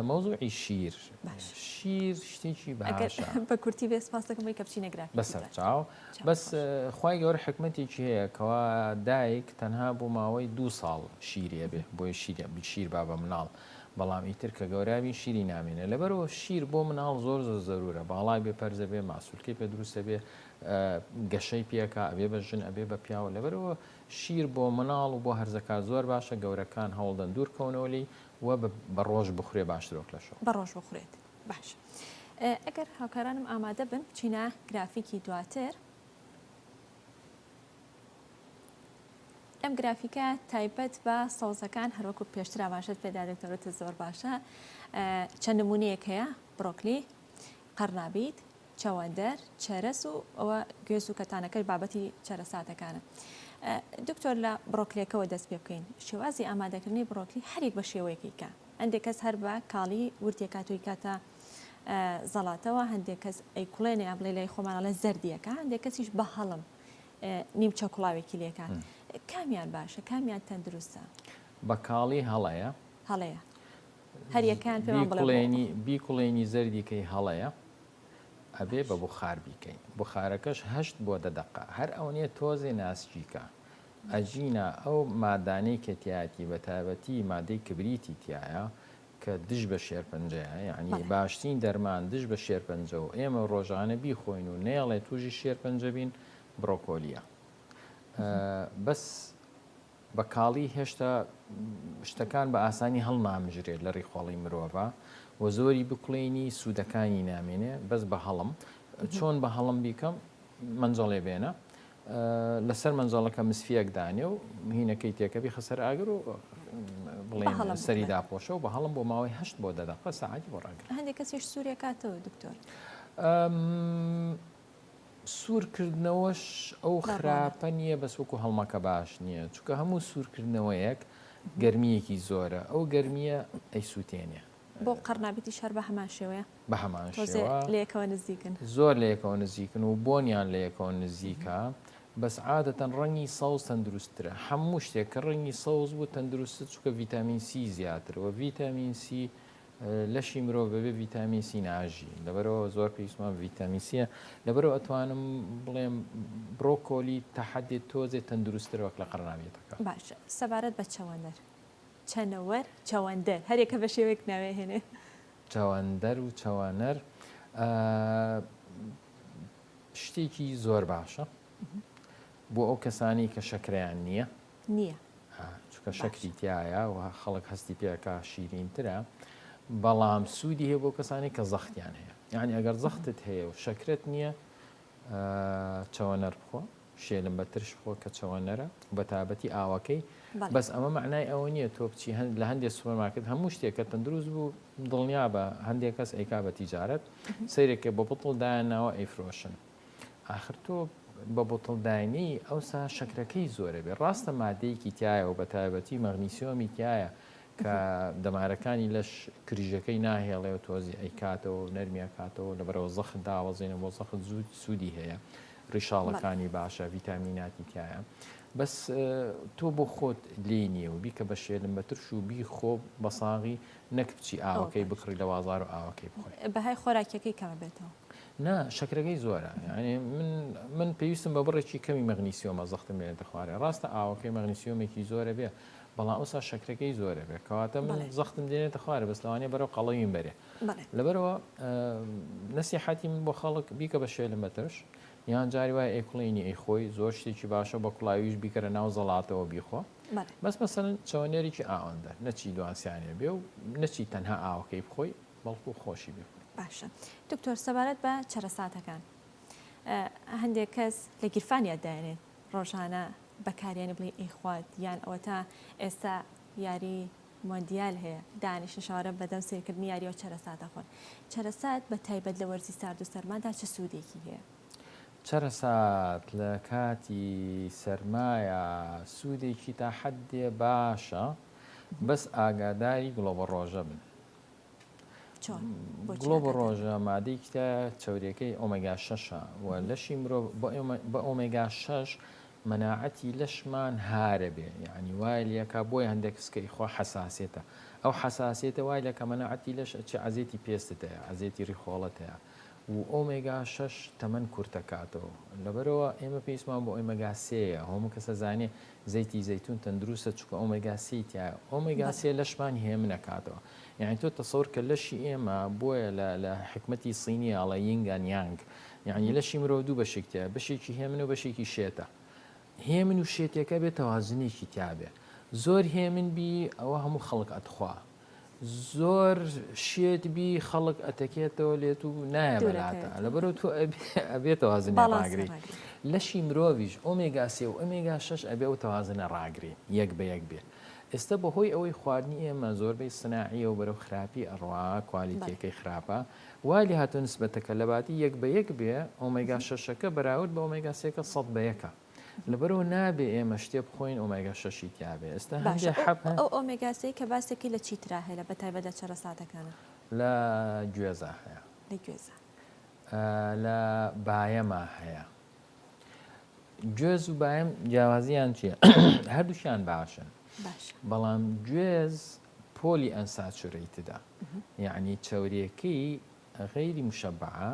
مۆزوعی شیر شتێکی باشە بە کورتی بێ سپاس دەکەم کە بچینە گرافیکی بەسەر چاو بەس خوای گەورە حکمەتێکی هەیە کەوا دایک تەنها بۆ ماوەی 2 ساڵ شیرێ بێ بۆی شیر با بە مناڵ بەڵام ئیتر کە گەوراوی شیری نامێنێ لەبەرەوە شیر بۆ مناڵ زۆر زەرورە باڵای بێ پەرزە بێ ماسوولکەی پێ دروستە بێ گەشەی پێکە ئەبێ بە ژن ئەبێ بە پیاوە لەبەرەوە شیر بۆ مناڵ و بۆ هەرزەکە زۆر باشە گەورەکان هەوڵدەن دوورکەونەوەلی و بە ڕۆژ بخورێ باشترۆک لەشەوە بە ڕۆژ بخورێت باش ئەگەر هاوکارانم ئامادە بن بچینە گرافیکی دواتر ئەم گرافیکە تایبەت بە سەوزەکان هەروەکو پێشتر ئاماژەت پێدا دکتۆرەتە زۆر باشە چەند نمونەیەک هەیە بڕۆکلی قەرنابیت چەوەندەر چەرەس و ئەوە گوێز و کەتانەکەی بابەتی چەرەساتەکانە دکتۆر لە بڕۆکلێکەوە دەست پێ بکەین شێوازی ئامادەکردنی بڕۆکلی هەرێک بە شێوەیەکی کە هەندێک کەس هەر بە کاڵی ورتێکاتوی کاتە زەڵاتەوە هەندێک کەس ئەیکوڵێنێ یا بڵێ لای خۆمانەڵە زەردیەکە هەندێک کەسیش بە هەڵم نیمچە کوڵاوێکی لێکات کامیان باشە کامیان تەندروستە بە کاڵی هەڵەیە هەڵەیە هەریەکان پێمان بڵێ بیکوڵێنی زەردیکەی هەڵەیە ئەبێ بە بخار بیکەین بخارەکەش هەشت بۆ دەدەقا هەر ئەو نیە تۆزێ ناسچیکە ئەجینە ئەو مادانەی کەتیاتی بە تایبەتی مادەی کبریتی تایە کە دش بە شێرپەنجەیە یعنی باشترین دەرمان دش بە شێرپەنجە و ئێمە ڕۆژانە بیخۆین و نێڵێ توژی شێرپەنجە بین بڕۆکۆلیە بەس بە کاڵی هێشتا شتەکان بە ئاسانی هەڵ نامژرێت لە ڕێخۆڵی مرۆڤە و زۆری بکڵێنی سوودەکانی نامێنێ بەس بە هەڵم چۆن بە هەڵم بیکەم منجەڵێ بێنە لەسەر منجەڵەکە مسفیەک دانێ و هینەکەی تێکەبی خەسەر ئاگر و بڵێن سەری داپۆشە و بە هەڵم بۆ ماوەی هەشت بۆ دەدەقە ساعتی بۆ ڕاگرن هەندێک کەسیش سووریا کاتەوە دکتۆر سوورکردنەوەش ئەو خراپە نییە بەس وەکو هەڵمەکە باش نییە چونکە هەموو سوورکردنەوەیەک گەرمیەکی زۆرە ئەو گەرمیە ئەیسووتێنێ بۆ قەرنابێتی شەر بە هەمان شێوەیە بە هەمان شێوە لەیەکەوە نزیکن زۆر لەیەکەوە نزیکن و بۆنیان لەیەکەوە نزیکە بەس عادەتەن ڕەنگی سەوز تەندروستترە هەموو شتێک کە ڕەنگی سەوز بوو تەندروستە چونکە ڤیتامین سی زیاترەوە ڤیتامین سی لەشی مرۆڤ بەبێ ڤیتامین سی ناژی لەبەرەوە زۆر پێویستمان ڤیتامین سیە لەبەرەوە ئەتوانم بڵێم بڕۆکۆلی تا حەدێک تۆزێ تەندروستتر وەک لە قەرنابێتەکە باشە سەبارەت بە چەوەندەر چەنەوەر چەوەندەر هەرێکە بە شێوەیەک ناوێ هێنێ چەوەندەر و چەوانەر شتێکی زۆر باشە بۆ ئەو کەسانی کە شەکرەیان نییە چونکە شەکری تایە و خەڵک هەستی پێکە شیرینترە بەڵام سوودی هەیە بۆ کەسانی کە زەختیان هەیە یعنی ئەگەر زەختت هەیە و شەکرت نییە چەوەنەر بخۆ شێلم بە ترش بخۆ کە چەوەنەرە بە تابەتی ئاوەکەی بەس ئەمە معنای ئەوە نییە تۆ بچی لە هەندێک سوپەرمارکت هەموو شتێکە تەندروست بوو دڵنیا بە هەندێک کەس ئەیکا بە تیجارەت سەیرێکە بە بوتڵ دایانەوە ئەیفرۆشن آخر تۆ بە بوتڵدانی ئەوسا شەکرەکەی زۆرە بێ ڕاستە مادەیەکی تایە و بە تایبەتی مەغنیسیۆمی تایە کە دەمارەکانی لەش کریژەکەی ناهێڵێ و تۆزی ئەیکاتەوە و نەرمیەکاتەوە لەبەرەوە زەخت داوەزێنە بۆ زەخت زوود سوودی هەیە ڕیشاڵەکانی باشە ڤیتامیناتی تایە بەس تۆ بۆ خۆت لێ نییە و بیکە بە شێلم بە ترش و بیخۆ بە ساغی نەک بچی ئاوەکەی بکڕی لە بازار و ئاوەکەی بخۆی بەهای خۆراکیەکەی کەمە بێتەوە نا شەکرەکەی زۆرە یعنی من پێویستم بە بڕێکی کەمی مەغنیسیۆمە زەختم لێ دەخوارێ ڕاستە ئاوەکەی مەغنیسیۆمێکی زۆرە بێ بەڵام ئەوسا شەکرەکەی زۆرە بێ کەواتە من زەختم دێنێتە خوارە بەس لەوانەیە بەرەو قەڵەویم بەرێ لەبەرەوە نەسیحەتیم بۆ خەڵک بیکە بە شێلم بەترش یان جاری وای ئەیکوڵێنی ئەیخۆی زۆر شتێکی باشە بە کوڵاویش بیکەرە ناو زەڵاتەوە بیخۆ بەس مەسەڵەن چەوەنێرێکی ئاوەندە نەچی دوانسیانێ بێ و نەچی تەنها ئاوەکەی بخۆی بەڵکو خۆشی بێ باشە دکتۆر سەبارەت بە چەرەساتەکان هەندێک کەس لە گیرفانیان دایێنێت ڕۆژانە بەکاریانی بڵێ ئەیخوات یان ئەوە تا ئێستا یاری مۆندیال هەیە دانیشتە شارە بەدەم سیرکردنی یاریەوە چەرەساتە خۆن چەرەسات بە تایبەت لە وەرزی سارد و سەرمادا چه سوودێکی هەیە چەرەسات لە کاتی سەرمایە سوودێکی تا حەدێ باشە بەس ئاگاداری گڵۆبە ڕۆژە بن گڵۆبە ڕۆژە مادەیکتە چاوریەکەی ئۆمێگا 6 و لەشی مرۆڤ بە ئۆمێگا 6 مەناعەتی لەشمان هارە بێ یعنی وای لەکە بۆی هەندێک کەسکەی خۆ حساسێتە ئەو حساسێتە وای لەکە مەناعەتی لەش چ عەزێتی پێستت هەیە عەزێتی ڕیخۆڵەت هەیە و ئۆمێگا 6 تەمەەن کورتەکاتەوە لەبەرەوە ئێمە پێویستمان بۆ ئۆمێگا سەیە هەموو کەسە زانێ زەیتی زەیتون تەندروستە چکە ئۆمێگا سیتیا ئۆمێگا سێ لەشمان هێم نەکاتەوە یعنی تۆ تەسەور کە لەشی ئێمە بۆیە لە حکمەتی سینی ئاڵە یینگان یانگ یعنی لەشی مرۆڤ دوو بەشێکتە بەشێکی هێمن و بەشێکی شێتە هێمن و شێتێکە بێت تەوازنێکی تیابێ زۆر هێمن بی ئەوە هەموو خەڵک ئەتخوا زۆر شێت بی خەڵک ئەتەکێتەوە لێت و نایە بەلاتە لەبەرەوە تۆ ئەبێت تەوازنێ ڕاگری لەشی مرۆڤیش ئۆمێگا سێ و ئۆمێگا 6 ئەبێ و تەوازنە ڕاگری یەک بە یەک بێ ئێستا بەهۆی ئەوەی خواردنی ئێمە زۆربەی سناعیە و بەرەو خراپی ئەڕوا کوالیتیەکەی خراپە وای لێ هاتوو نسبەتەکە لە باتی یەک بە یەک بێ ئۆمێگا 6ەکە بەراورد بە ئۆمێگا 3ەکە 100 بە یەکە لەبەرەوە نابێ ئێمە شتێ بخۆین ئۆمێگا 6 تیابێ ئێستا ئەو ئۆمێگا 3 کە باسێکی لە چیترا هەیە بە تایبەت لە چەرەساتەکانە لە گوێزە هەیە لە گوێزە لە بایەما هەیە گوێز و بایم جیاوازیان چییە هەردووشیان باشن بەڵام گوێز پۆلی ئەنساتورەیتدا یعنی چاوریەکەی غەیری مشەبعە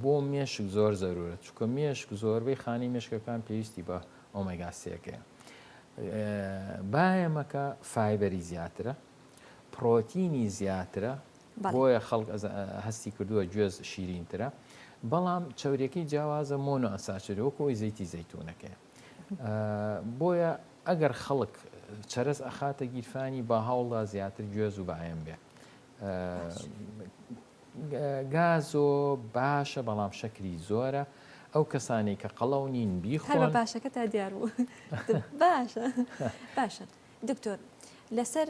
بۆ مێشک زۆر زەرورە چونکە مێشک زۆربەی خانی مێشکەکان پێویستی بە ئۆمێگا سێکەیە بایەمەکە فایبەری زیاترە پرۆتینی زیاترە بۆیە خەڵک هەستی کردووە گوێز شیرینترە بەڵام چاوریەکەی جیاوازە مۆنۆ ئەنساتورە وەکو ئەوی زەیتی زەیتونەکەیە بۆیە ئەگەر خەڵک چەرەز ئەخاتە گیرفانی با هەوڵدا زیاتر گوێز و باەم بێ گازۆ باشە بەڵام شەکری زۆرە ئەو کەسانی کە قەڵەو نین بیخۆن باشەکە تا دیار بوو باشە باشە دکتۆر لەسەر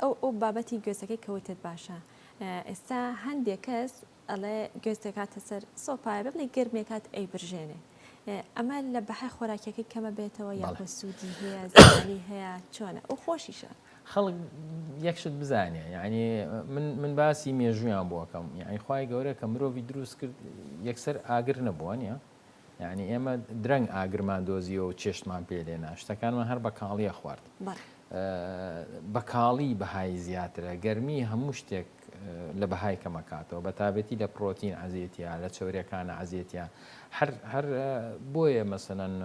ئەو بابەتی گوێزەکەی کەوتت باشە ئێستا هەندێک کەس ئەڵێ گوێزەکاتە سەر سۆپایە بڵێ گرمێکات ئەی برژێنێ ئەمە لە بەهای خۆراکەکەی کەمە بێتەوە یاخۆ سوودی هەیە زانی هەیە چۆنە ئەو خۆشیشە خەڵک یەکشت بزانێ یعنی من باسی مێژویان بۆکەم یعنی خوای گەورە کە مرۆڤی دروست کرد یەکسەر ئاگر نەبووە نیە یعنی ئێمە درەنگ ئاگرمان دۆزیەوە و چێشتمان پێ لێنا شتەکانمان هەر بە کاڵیە خوارد بە کاڵی بەهای زیاترە گەرمی هەموو شتێک لە بەهای کەمەکاتەوە بە تابەتی لە پرۆتین عزیەتە لە چۆریەکانە عزیەتە هەر بۆیە مەسەنەن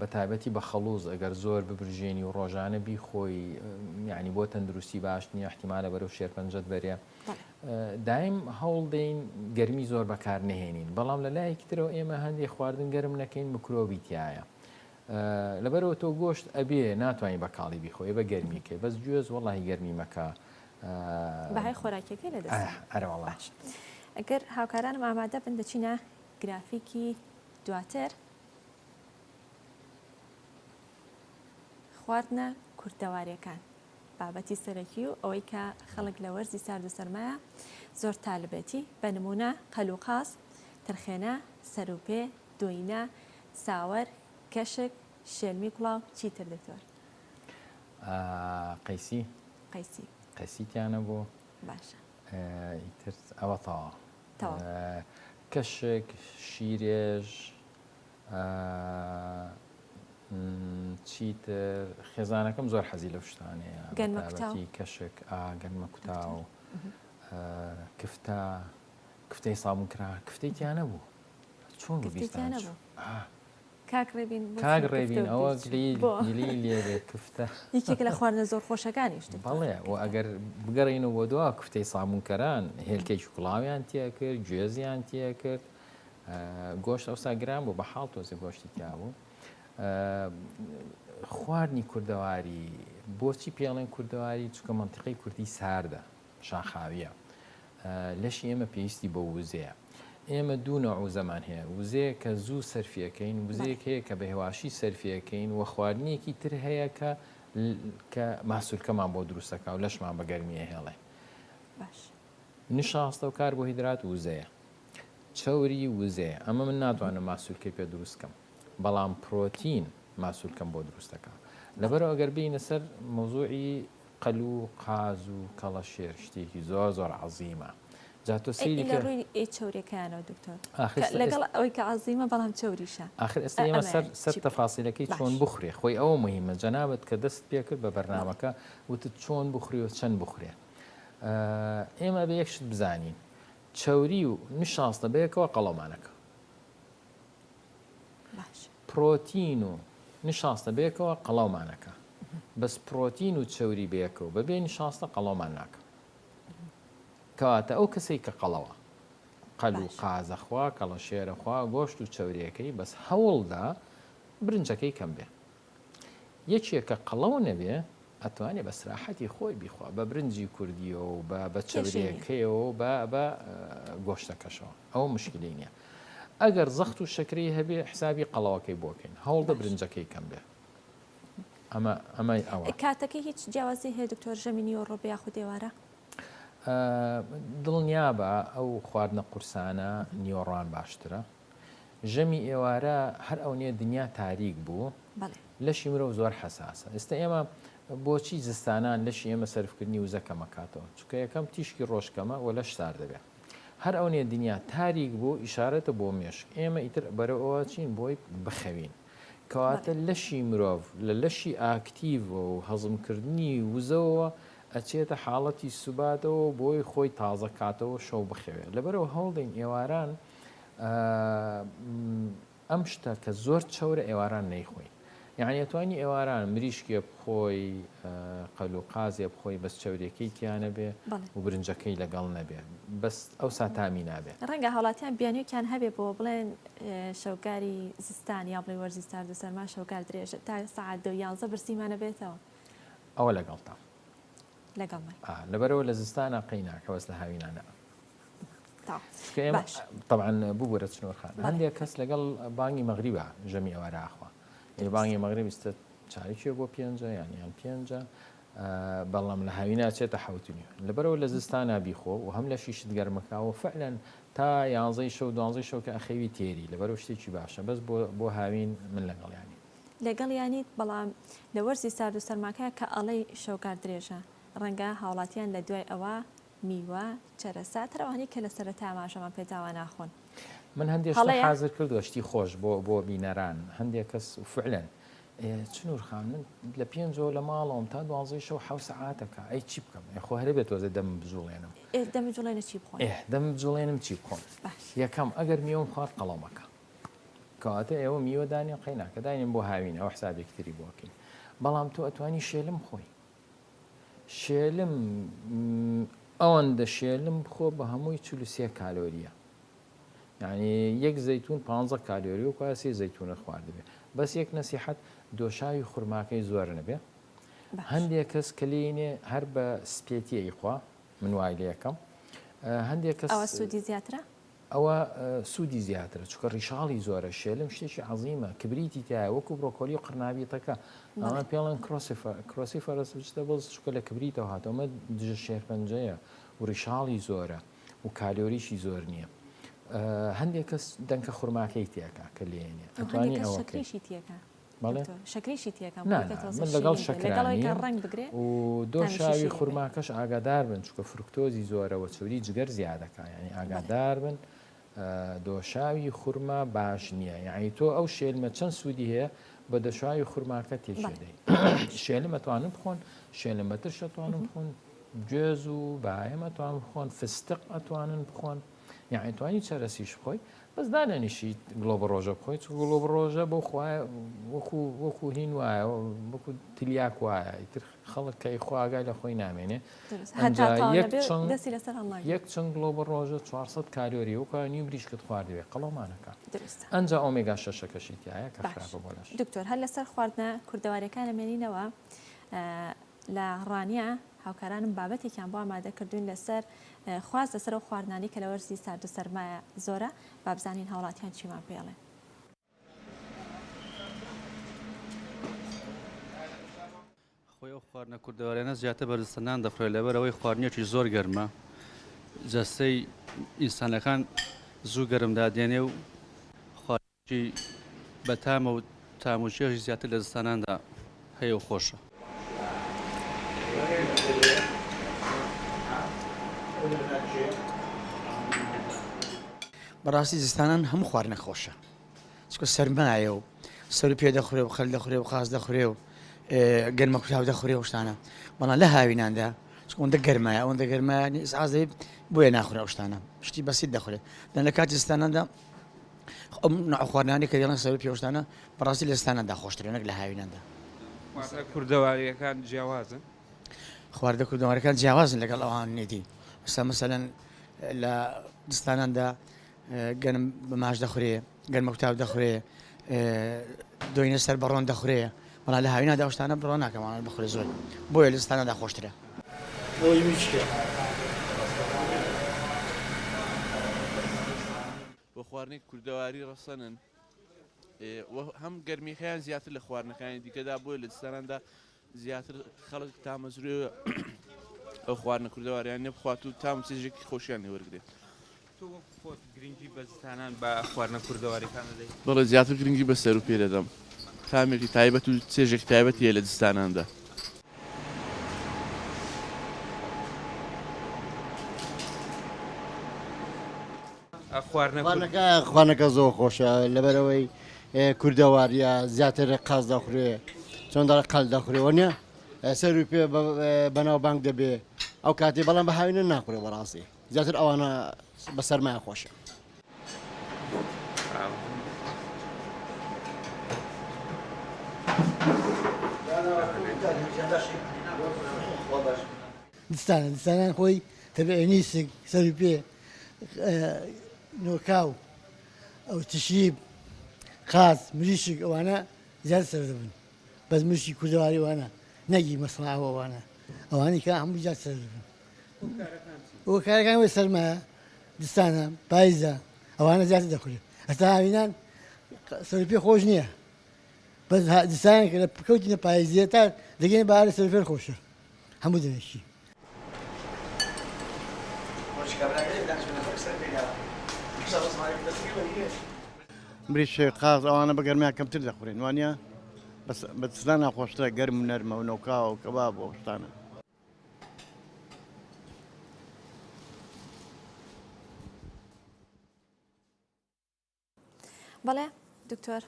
بە تایبەتی بە خەڵوز ئەگەر زۆر ببرژێنی و ڕۆژانە بیخۆی یعنی بۆ تەندروستی باش نیە احتیمالە بەرەو شێرپەنجەت بەرێ دایم هەوڵ دەین گەرمی زۆر بەکار نهێنین بەڵام لە لایەکی ترەوە ئێمە هەندێک خواردن گەرم نەکەین میکرۆبی تایە لەبەرەوە تۆ گۆشت ئەبێ ناتوانین بە کاڵی بیخۆی بە گەرمیکەی بەس گوێز وەڵی گەرمی مەکە بەهای خۆراکەکەی لە دەست ئەرەوەڵاش ئەگەر هاوکارانم ئامادە بن دەچینە گرافیکی دواتر خواردنە کوردەواریەکان بابەتی سەرەکی و ئەوەی کە خەڵک لە وەرزی سارد و سەرمایە زۆر تالبێتی بە نمونە قەلوقاس ترخێنە سەروپێ دۆینە ساوەر کەشک شێلمی کوڵاو چیتر دکتۆر قەیسی قەیسیتیانە بۆ باشە ئەوە تەواو کەشک شیرێژ چیتر خێزانەکەم زۆر حەزی لە شتانەیە بابەتی کەشک گەنمە کوتاو کفتەی سابوون کرا کفتەی تیانە بوو چۆن کاک ڕێبین ئەوە گلی لێ کفتە یەکێک لە خواردنە زۆر خۆشەکانی شت بەڵێ و ئەگەر بگەڕینەوە بۆ دووە کفتەی سابوونکەران هێلکێکی کوڵاویان تیا کرد گوێزیان تیا کرد گۆشت ئەوسا گران بوو بە حاڵ تۆزی گۆشتی تیا بوو خواردنی کوردەواری بۆچی پێڵێن کوردەواری چونکە منتیقی کوردی ساردە شاخاویە لەشی ئێمە پێویستی بە وزەیە ئێمە دوو نوع زەمان هەیە وزەیە کە زوو سەرفیەکەین وزەیەک هەیە کە بە هێواشی سەرفیەکەین و خواردنیەکی تر هەیە کە ماسوولکەمان بۆ دروستەکە و لەشمان بە گەرمیە هێڵێ نشاستە و کار بۆ هیدرات وزەیە چەوری وزەیە ئەمە من ناتوانم ماسوولکەی پێ دروستکەم بەڵام پرۆتین ماسوولکەم بۆ دروستەکە لەبەرەوە ئەگەر بینە سەر مۆزوعی قەل و قاز و کەڵەشێر شتێکی زۆر زۆر عەزیمە جاتۆ سەیری لە ڕووی چەوریەکانەوە دکتۆر لەگەڵ ئەوەی کە عەزیمە بەڵام چەوریشە ئاخر ئێستا ئێمە سەر تەفاسیلەکەی چۆن بخورێ خۆی ئەوە مهمە جەنابەت کە دەست پێ کرد بە بەرنامەکە وتت چۆن بخوری و چەند بخورێ ئێمە بە یەک شت بزانین چەوری و نشاستە بەیەکەوە قەڵەمانەکە پرۆتین و نشاستە بەیەکەوە قەڵەمانەکە بەس پرۆتین و چەوری بەیەکەوە بەبێ نشاستە قەڵەمان ناکە کەواتە ئەو کەسێک کە قەڵەوە قەل و قازەخوا کەڵە شێرەخوا گۆشت و چەوریەکەی بەس هەوڵدا برنجەکەی کەم بێ یەکێکە قەڵەو نەبێ ئەتوانێت بە سراحەتی خۆی بیخوا بە برنجی کوردیەوە و بە چەوریەکەیەوە بە گۆشتەکەشەوە ئەوە مشکلی نییە ئەگەر زەخت و شەکری هەبێ حسابی قەڵەوەکەی بۆکەین هەوڵدە برنجەکەی کەم بێ ئەمە ئەوە کاتەکەی هیچ جیاوازی هەیە دکتۆر ژەمینی و ڕۆبە یاخود دێوارە دڵنیا بە ئەو خواردنە قورسانە نیۆڕان باشترە ژەمی ئێوارە هەر ئەو نیە دنیا تاریک بوو لەشی مرۆڤ زۆر حەساسە ئێستا ئێمە بۆچی زستانان لەشی ئێمە سەرفکردنی وزەکەمەکاتەوە چونکە یەکەم تیشکی ڕۆژکەمە و لەش سار دەبێت هەر ئەو نیە دنیا تاریک بوو ئیشارەتە بۆ مێشک ئێمە ئیتر بەرەوە چین بۆی بخەوین کەواتە لەشی مرۆڤ لە لەشی ئاکتیڤ و هەزمکردنی وزەوە ئەچێتە حاڵەتی سوباتەوە بۆی خۆی تازە کاتەوە شەو بخەوێت لەبەرەوە هەوڵدەین ئێواران ئەم شتە کە زۆر چەورە ئێواران نەیخۆین یعنی ئەتوانی ئێواران مریشکێ بخۆی قەل و قازێ بخۆی بەس چەورێکەی تیانە بێ و برنجەکەی لەگەڵ نەبێ بەس ئەو ساتامی نابێ ڕەنگە هاوڵاتیان بیانویان هەبێ بۆ بڵێن شەوگاری زستان یا بڵێ وەرزی سارد و سەرما شەوگار درێژە تا سەعات 11 برسیمانە بێتەوە ئەوە لەگەڵتا لەگەڵمە لەبەرەوە لە زستانە قەیناکەوەس لە هاوینانە طبعا بوو بۆرە چنۆرخان هەندێک کەس لەگەڵ بانگی مەغریبە ژەمی ئێوارە ئاخوا بانگی مەغرب ئێستا چارێکی بۆ پێنجە یانیان پێنجە بەڵام لە هاوینە چێتە حوتنی لەبەرەوە لە زستانە بیخۆ و هەم لە شیشت گەرمەکەوە فعلەن تا 11 شەو 12 شەو کە ئەخەوی تێری لەبەرەوە شتێکی باشە بەس بۆ هاوین من لەگەڵیانی لەگەڵ یانیت بەڵام لە وەرزی سارد و سەرماکە کە ئەڵەی شەوگار درێژە ڕەنگە هاوڵاتیان لە دوای ئەوە میوە چەرەسا تەوانی کە لە سەرەتا ئاماژەمان پێداوا ناخۆن من هەندێک حاضر کردووە شتی خۆش بۆ بینەران هەندێک کەس فعلەن چنوورخان من لە پێنجەوە لە ماڵەوەم تا 12 شەو 7 سەعاتەکە ئەی چی بکەم خۆ هەرێ بێت وەزە دەم بجوڵێنم دەم بجوڵێنە چی بخۆن دەم بجوڵێنم چی بخۆم یەکەم ئەگەر میوەم خوارد قەڵەمەکە کەواتە ئێوە میوەدانی قەیناکە داینم بۆ هاوین ئەو حسابێکتری بۆکەین بەڵام تۆ ئەتوانی شێلم خۆی شێلم ئەوەندە شێلم بخۆ بە هەمووی 43 کالۆریە یعنی یەک زەیتون 15 کالۆری و کواسی زەیتونە خواردبێ بەس یەک نەسیحەت دۆشاوی خورماکەی زۆر نەبێ هەندێک کەس کلینێ هەر بە سپێتیەی خوا من وای لە یەکەم هەندێک کەس ئەوە سوودی زیاترە ئەوە سوودی زیاترە چکە ڕیشاڵی زۆرە شێلم شتێکی عەزیمە کبریتی تایە وەکو بڕۆکۆلی و قڕنابیتەکە ئەمە پێڵەن کرۆسیفەرس وجتەبڵز چکە لە کبریتەوە هاتەوە دژە شێرپەنجەیە و ڕیشاڵی زۆرە و کالۆریشی زۆر نییە هەندێک کەس دەنکە خورماکەی تێکە کە لێنێ ئەتوانی ئەوەکەشی تێکە شەکریشی تێکە من لەگەڵ شەکرانی و دۆشاوی خورماکەش ئاگادار بن چکە فرکتۆزی زۆرەوە چوری جگەر زیادەکە یعنی ئاگادار بن دۆشاوی خورما باش نییە یعنی تۆ ئەو شێلمە چەند سوودی هەیە بە دەشاوی خورماکە تێشێدەی شێلم ئەتوانم بخۆن شێلم بەترش ئەتوانم بخۆن گوێز و باەم ئەتوان بخۆن فستق ئەتوانن بخۆن یعنی توانی چەرەسیش بخۆی بەس دانەنیشی گڵۆبە ڕۆژە بخۆیت گڵۆبە ڕۆژە بۆ خوایە وەکو هین وایە وەکو تلیاک وایە ئیتر خەڵک کەی خواگای لە خۆی نامێنێ یەک چەند گڵۆبە ڕۆژە 400 کالۆری وکە نیو بریشکت خواردوێ قەڵەمانەکە ئەنجا ئۆمێگا 6 کەشیتیایە کە خراپە بۆ لەش دکتۆر هەر لەسەر خواردنە کوردەوارەکان ئەمێنینەوە لە ڕانیە هاوکارانم بابەتێکیان بۆ ئامادە کردوین لەسەر خواز لەسەر و خواردنانی کە لە وەرزی سارد و سەرمایە زۆرە با بزانین هاوڵاتیان چیمان پێڵێن خۆی ئەو خواردنە کوردەوارانە زیاتر بەرزستانان دەفرێت لەبەرەوەی خواردنیەکی زۆر گەرمە جەستەی ئینسانەکان زوو گەرمدا دێنێ و خواردنی بەتامە و تاموچێژی زیاتر لە زستاناندا هەیە و خۆشە بەڕاستی زستانان هەموو خواردنە خۆشە چکە سەرمایە و سەر پێ دەخورێ و خەل دەخورێ و قاز دەخورێ و گەرمە کوتاو دەخورێ و شتانە بەڵام لە هاویناندا چکە ئەوەندە گەرمایە ئەوەندە گەرمایە ئازایی بۆیە ناخورێ ئەو شتانە شتی بەسیت دەخورێت لەن لە کاتی ستانەدا ئەم نوع خواردنانی کە دێڵن سەروپی ئەو شتانە بەڕاستی لە ستانەدا خۆشترە نەک لە هاوینەدا. کوردەواریەکان جیاوازن خواردە کوردەوارەکان جیاوازن لەگەڵ ئەوان نێتی مەسەلەن لە دستاناندا گەرم بە ماش دەخورێ گەرمە کوتاو دەخورێ دوینە سەر بەڕۆن دەخورێ بەڵام لە هاوینەدا ئەو شتانە بڕۆ ناکەمانە بخورێ زۆر بۆیە لە دستانەدا خۆشترە. بۆ خواردنێک کوردەواری ڕەسەنن هەم گەرمیەکەیان زیاتر لە خواردنەکانی دیکەدا بۆیە لە دستاناندا زیاتر خەڵک تامەزروێ ئەو خواردنە کوردەواریان نێ بخوات و تام چێژێکی خۆشیان وەرگێت. تۆ خۆت گرنگی بە زستانان بە خواردنە کوردەواریەکان دەدەیت؟ بەڵێ زیاتر گرنگی بە سەر و پێ دەدەم تامێکی تایبەت و چێژێک تایبەتیە لە دستاناندا. خواردنەکە زۆر خۆشە لەبەرەوەی کوردەواریە زیاتر قاز دەخورێ چۆندە قەل دەخورێەوە نیە سەر و پێ بەناو بانک دەبێ ئەو کاتی بەڵام بە هاوینە ناخورێ بەڕاستی زیاتر ئەوانە بە سەرمایە خۆشە. دستانان خۆی تەبعێنی سک سەر و پێ نۆکاو ئەو تشیب قاز مریشک ئەوانە زیاد سەر دەبن بەس مشی کوردەواری وانە نەگی مەسڵاوەوانە ئەوانی کە هەموو زیاد سەر دەبن ئەو کارەکان وێ سەرمایە دستانە پاییزە ئەوانە زیاتر دەخورێت هەستا هاوینان سەر و پێ خۆش نییە بەس دستانێک لە کەوتینە پاییزیە تا دەگەنێ بەهارە سەر و پێ خۆشە هەموو دەمێکی. مریش قاز ئەوانە بە گەرمیان کەمتر دەخورێن وانە بە دستان ناخۆشترە گەرم و نەرمە و نۆکا و کەباب و شتانە. بەڵێ دکتۆر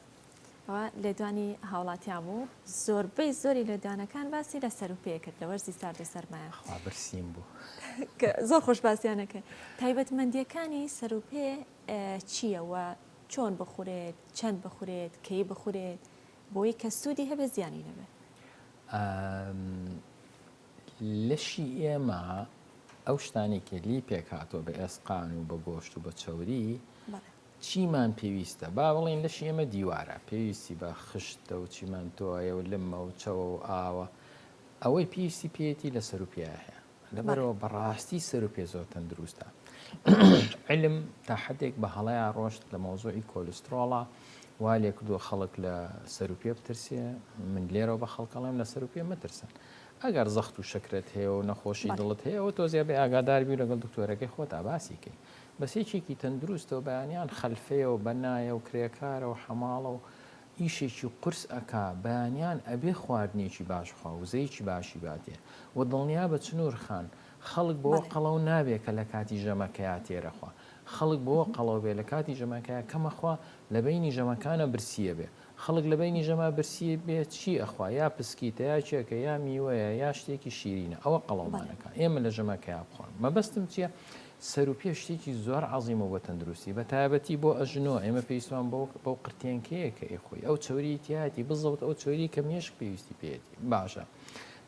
ئەوە لێدوانی هاوڵاتیان بوو زۆربەی زۆری لێدوانەکان باسی لە سەر و پێ کرد لە وەرزی ساردە سەرمایە برسیم بوو زۆر خۆش باسییانەکە تایبەتمەندیەکانی سەر و پێ چییە و چۆن بخورێت چەند بخورێت کەی بخورێت بۆی کە سوودی هەبێ زیانی نەبێت. لەشی ئێمە ئەو شتانی کە لی پێک هاتۆ بە ئێسقان و بە گۆشت و بە چەوری چیمان پێویستە با بڵێن لەشی ئێمە دیوارە پێویستی بە خشتە و چیمەنتۆیە و لمە و چەوە و ئاوە ئەوەی پێویستی پێێتی لە سەر و پێ هەیە لەبەرەوە بەڕاستی سەر و پێ زۆر تەندروستە. علم تا حدێک بە هەڵەیە ڕۆشت لە مۆزوعی کۆلسترۆڵە وا لێ کردووە خەڵک لە سەر و پێ بترسێ من لێرەوە بە خەڵکەڵێم لە سەر و پێ مەترسن ئەگەر زەخت و شەکرت هەیە و نەخۆشی دڵت هەیە و تۆزیە بێ ئاگادار بی لەگەڵ دکتۆرەکەی خۆت ئاباسیکەی بەسێکێکی تەندروستە و بەیانیان خەلفەیە و بەنایە و کرێکارە و حەماڵە و ئیشێکی قورس ئەکا بەیانیان ئەبێ خواردنێکی باشخوا و زەیکی باشی باتێ و دڵنیا بە چنوور خان خەڵک بۆ قەڵەو نابێت کە لە کاتی ژەمەکەیە تێرەخوا خەڵک بۆ قەڵەو بێ لە کاتی ژەمەکەیە کەمەخوا لە بینی ژەمەکانە برسیە بێ خەڵک لە بینی ژەما برسیە بێت چی ئەخوا یا پسکیتە یا چێکە یا میوەیە یا شتێکی شیرینە ئەوە قەڵەومانەکە ئێمە لە ژەمەکەیە بخۆن مەبەستم چییە سەر و پێ شتێکی زۆر عەزیمە بۆ تەندروستی بە تایبەتی بۆ ئەژنۆ ئێمە پێویستمان بەو قرتێنکەیە کە ئێخۆی ئەو چۆری تیاتی بزەوت ئەو چۆری کە مێشک پێویستی پێێتی باشە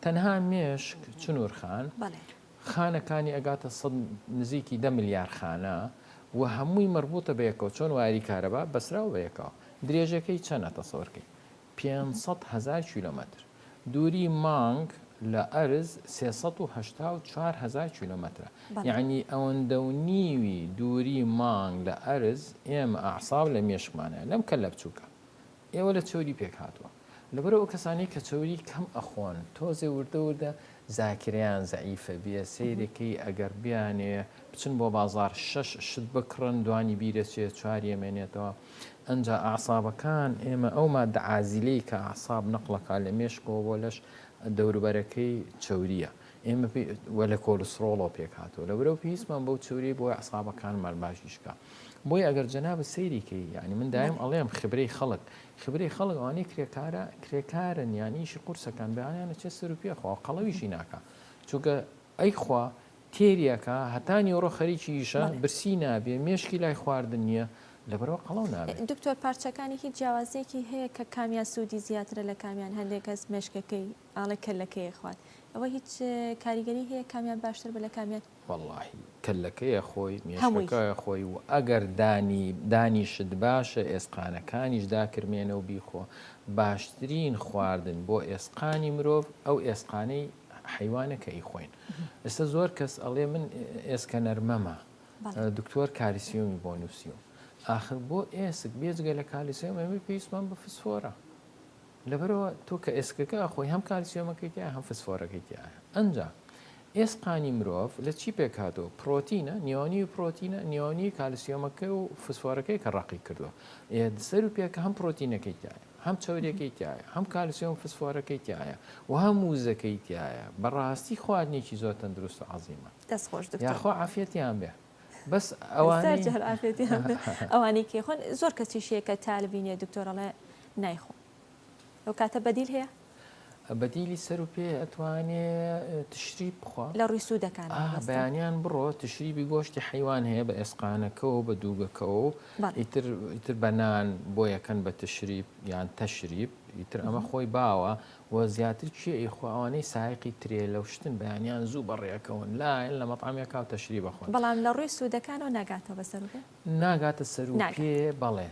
تەنها مێشک چنوور خان خانەکانی ئەگاتە سەد نزیکی 10 ملیار خانە و هەمووی مربوطە بە یەکەوە چۆن واری کارەبا بەسراو بە یەکەوە درێژەکەی چەندە تەسەوەرکەی 500,000 کیلۆمەتر دووری مانگ لە ئەرز 384,000 کیلۆمەترە یعنی ئەوەندە و نیوی دووری مانگ لە ئەرز ئێمە ئەعساب لە مێشکمانە لەم کە لە بچووکە ئێوە لە چۆری پێک هاتووە لەبەر ئەو کەسانی کە چۆری کەم ئەخۆن تۆزێ وردە زاکریان زەعیفە بێ سەیرەکەی ئەگەر بیانێ بچن بۆ بازار 6 شت بکڕن دوانی بیرەچێت چواری ئەمێنێتەوە ئەنجا ئاعسابەکان ئێمە ئەو مادە عازیلەی کە ئاعساب نەقڵەکە لە مێشکەوە بۆ لەش دەوروبەرەکەی چەوریە ئێمە وە لە کۆلسترۆڵەوە پێک هاتەوە لەبەرەوە پێویستمان بەو چەوری بۆ ئەعسابەکانمان باشیشکە بۆی ئەگەر جەنابە سەیریکەی یعنی من دایم ئەڵێم خبرەی خەڵک ئەوانەی کرێکارن یانیشی قورسەکان بەیانیانە چێ سەر و پێخەوە قەڵەویشی ناکە چونکە ئەیخوا تێریەکە هەتانی ئەوڕۆ خەریکیشە برسی نابێ مێشکی لای خواردن نییە لەبەرەوە قەڵەو نابێت. دکتۆر پارچەکانی هیچ جیاوازێکی هەیە کە کامیان سوودی زیاترە لە کامیان هەندێک کەس مێشکەکەی ئاڵە کەلەکەی خوات ئەوە هیچ کاریگەری هەیە کامیان باشتر بە لە کامیان واللهی کەلەکەیە خۆی مێشکەکەیە خۆی و ئەگەر دانیشت باشە ئێسقانەکانیش داکرمێنە و بیخۆ باشترین خواردن بۆ ئێسقانی مرۆڤ ئەو ئێسقانەی حیوانەکە ئیخۆین. ئێستا زۆر کەس ئەڵێ من ئێسکە نەرمەمە دکتۆر کالیسیۆمی بۆ نووسیوم آخر بۆ ئێسک بێجگە لە کالیسیۆم ئەمە پێویستمان بە فسفۆرە لەبەرەوە تۆ کە ئێسکەکە خۆی هەم کالیسیۆمەکەی تایە هەم فسفۆرەکەی تایە ئەنجا ئێسقانی مرۆڤ لە چی پێکاتەوە پرۆتینە نیۆنی و پرۆتینە نیۆنی کالیسیۆمەکە و فسفۆرەکەی کە ڕقی کردووە سەر و پێکە هەم پرۆتینەکەی تایە هەم چاوریەکەی تایە هەم کالیسیۆم فسفۆرەکەی تایە و هەم موزەکەی تایە بەڕاستی خواردنێکی زۆر تەندروست و عەزیمە دەستخۆش یاخۆ عافیەتیان بێ بەس ئەوانەی کێخۆن زۆر کەسیشەیە کە تالبینێ دکتۆرەڵێ نایخۆ ئەو کاتە بەدیل هەیە بەدیلی سەر و پێ ئەتوانێت تشری بخوا لە ڕووی سوودەکان بەیانیان بڕۆ تشریبی گۆشتی حیوان هەیە بە ئێسقانەکەەوە بە دووگەکەەوە ئیتر بەنان بۆ یەکەن بە تشریب یان تەشریب ئیتر ئەمە خۆی باوە و زیاتر چیە ئیخواوانەی سایقی ترێ لەو شتن بەیانیان زوو بەڕێەکەون لایەن لە مەطعامێکا و تەشری بەخۆن بەڵام لە ڕووی سوودەکانەوە ناگاتەوە بەسەر ناگاتە سەر و پێ بەڵێ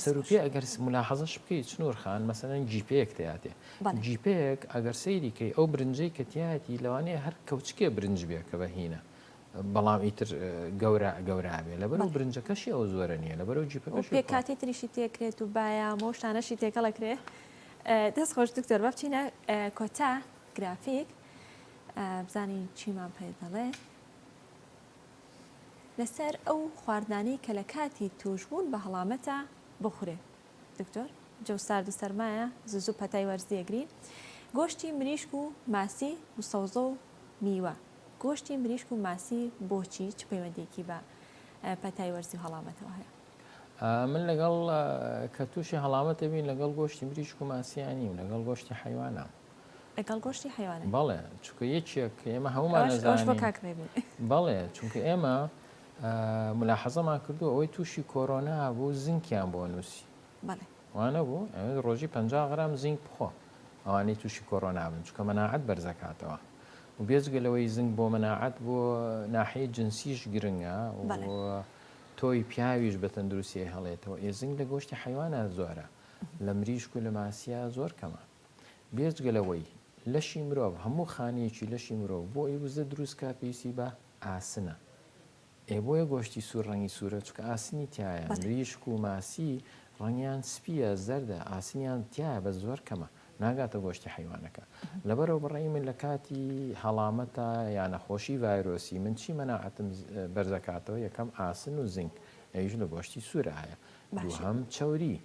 سەر و پێ ئەگەر ملاحەزەش بکەیت چنوورخان مەسەرەن جیپەیەک تیاتێ جیپەیەک ئەگەر سەیریکەی ئەو برنجەی کە تیاتی لەوانەیە هەر کەوچکێ برنج بێ کە بەهینە بەڵام ئیتر گەورابێ لەبەرەوە برنجەکەشی ئەو زۆرە نییە لەبەرەوە جیپەکەش پێ کاتی تریشی تێکرێت و باە مۆشتانەشی تێکەڵەکرێ دەست خۆش دکتۆر بە بچینە کۆتا گرافیک بزانین چیمان پێ دەڵێ لەسەر ئەو خواردانەی کە لە کاتی توشبوون بە هەڵامەتە بخورێ دکتۆر جە سارد و سەرمایە زوو پەتای وەرزیەگرین گۆشتی مریشک و ماسی و سەوزە و میوە گۆشتی مریشک و ماسی بۆچی چ پەیوەندێکی بە پەتای وەرزی و هەڵامەتەوە هەیە من لەگەڵ کە تووشی هەڵامەتە بین لەگەڵ گۆشتی مریشک و ماسییانیم لەگەڵ گۆشتی حیوانە لەگەڵ گۆشتی حیوانە بەڵێ چونکە یەکێک ئێمە هەمومان بەڵێ چونکە ئێمە ملاحەزەمان کردو ئەوەی تووشی کۆرۆنا بوو زینکیان بۆ نووسی وانە بوو ئەوێ ڕۆژی 50 غرام زینک بخۆ ئەوانەی تووشی کۆرۆنا بن چونکە مەناعەت بەرزەکاتەوە و بێجگەلەوەی زنگ بۆ مەناعەت بۆ ناحەیە جنسیش گرنگە و تۆی پیاویش بە تەندروستی هەڵێتەوە ئێزنگ لە گۆشتی حیوانە زۆرە لە مریشک و لە ماسیە زۆر کەمە بێجگەلەوەی لەشی مرۆڤ هەموو خانەیەکی لەشی مرۆڤ بۆ ئیوزە دروستکە پێویستی بە ئاسنە بۆیە گۆشتی سوور ڕەنگی سوورە چکە ئاسنی تایە مریشک و ماسی ڕەنگیان سپیە زەردە ئاسنیان تایە بە زۆر کەمە ناگاتە گۆشتی حیوانەکە لەبەرەوە بڕێی من لە کاتی هەڵامەتە یان نەخۆشی ڤایرۆسی من چی مەناعەتم بەرزەکاتەوە یەکەم ئاسن و زینک ئەویش لە گۆشتی سوورە هەیە دووهەم چەوری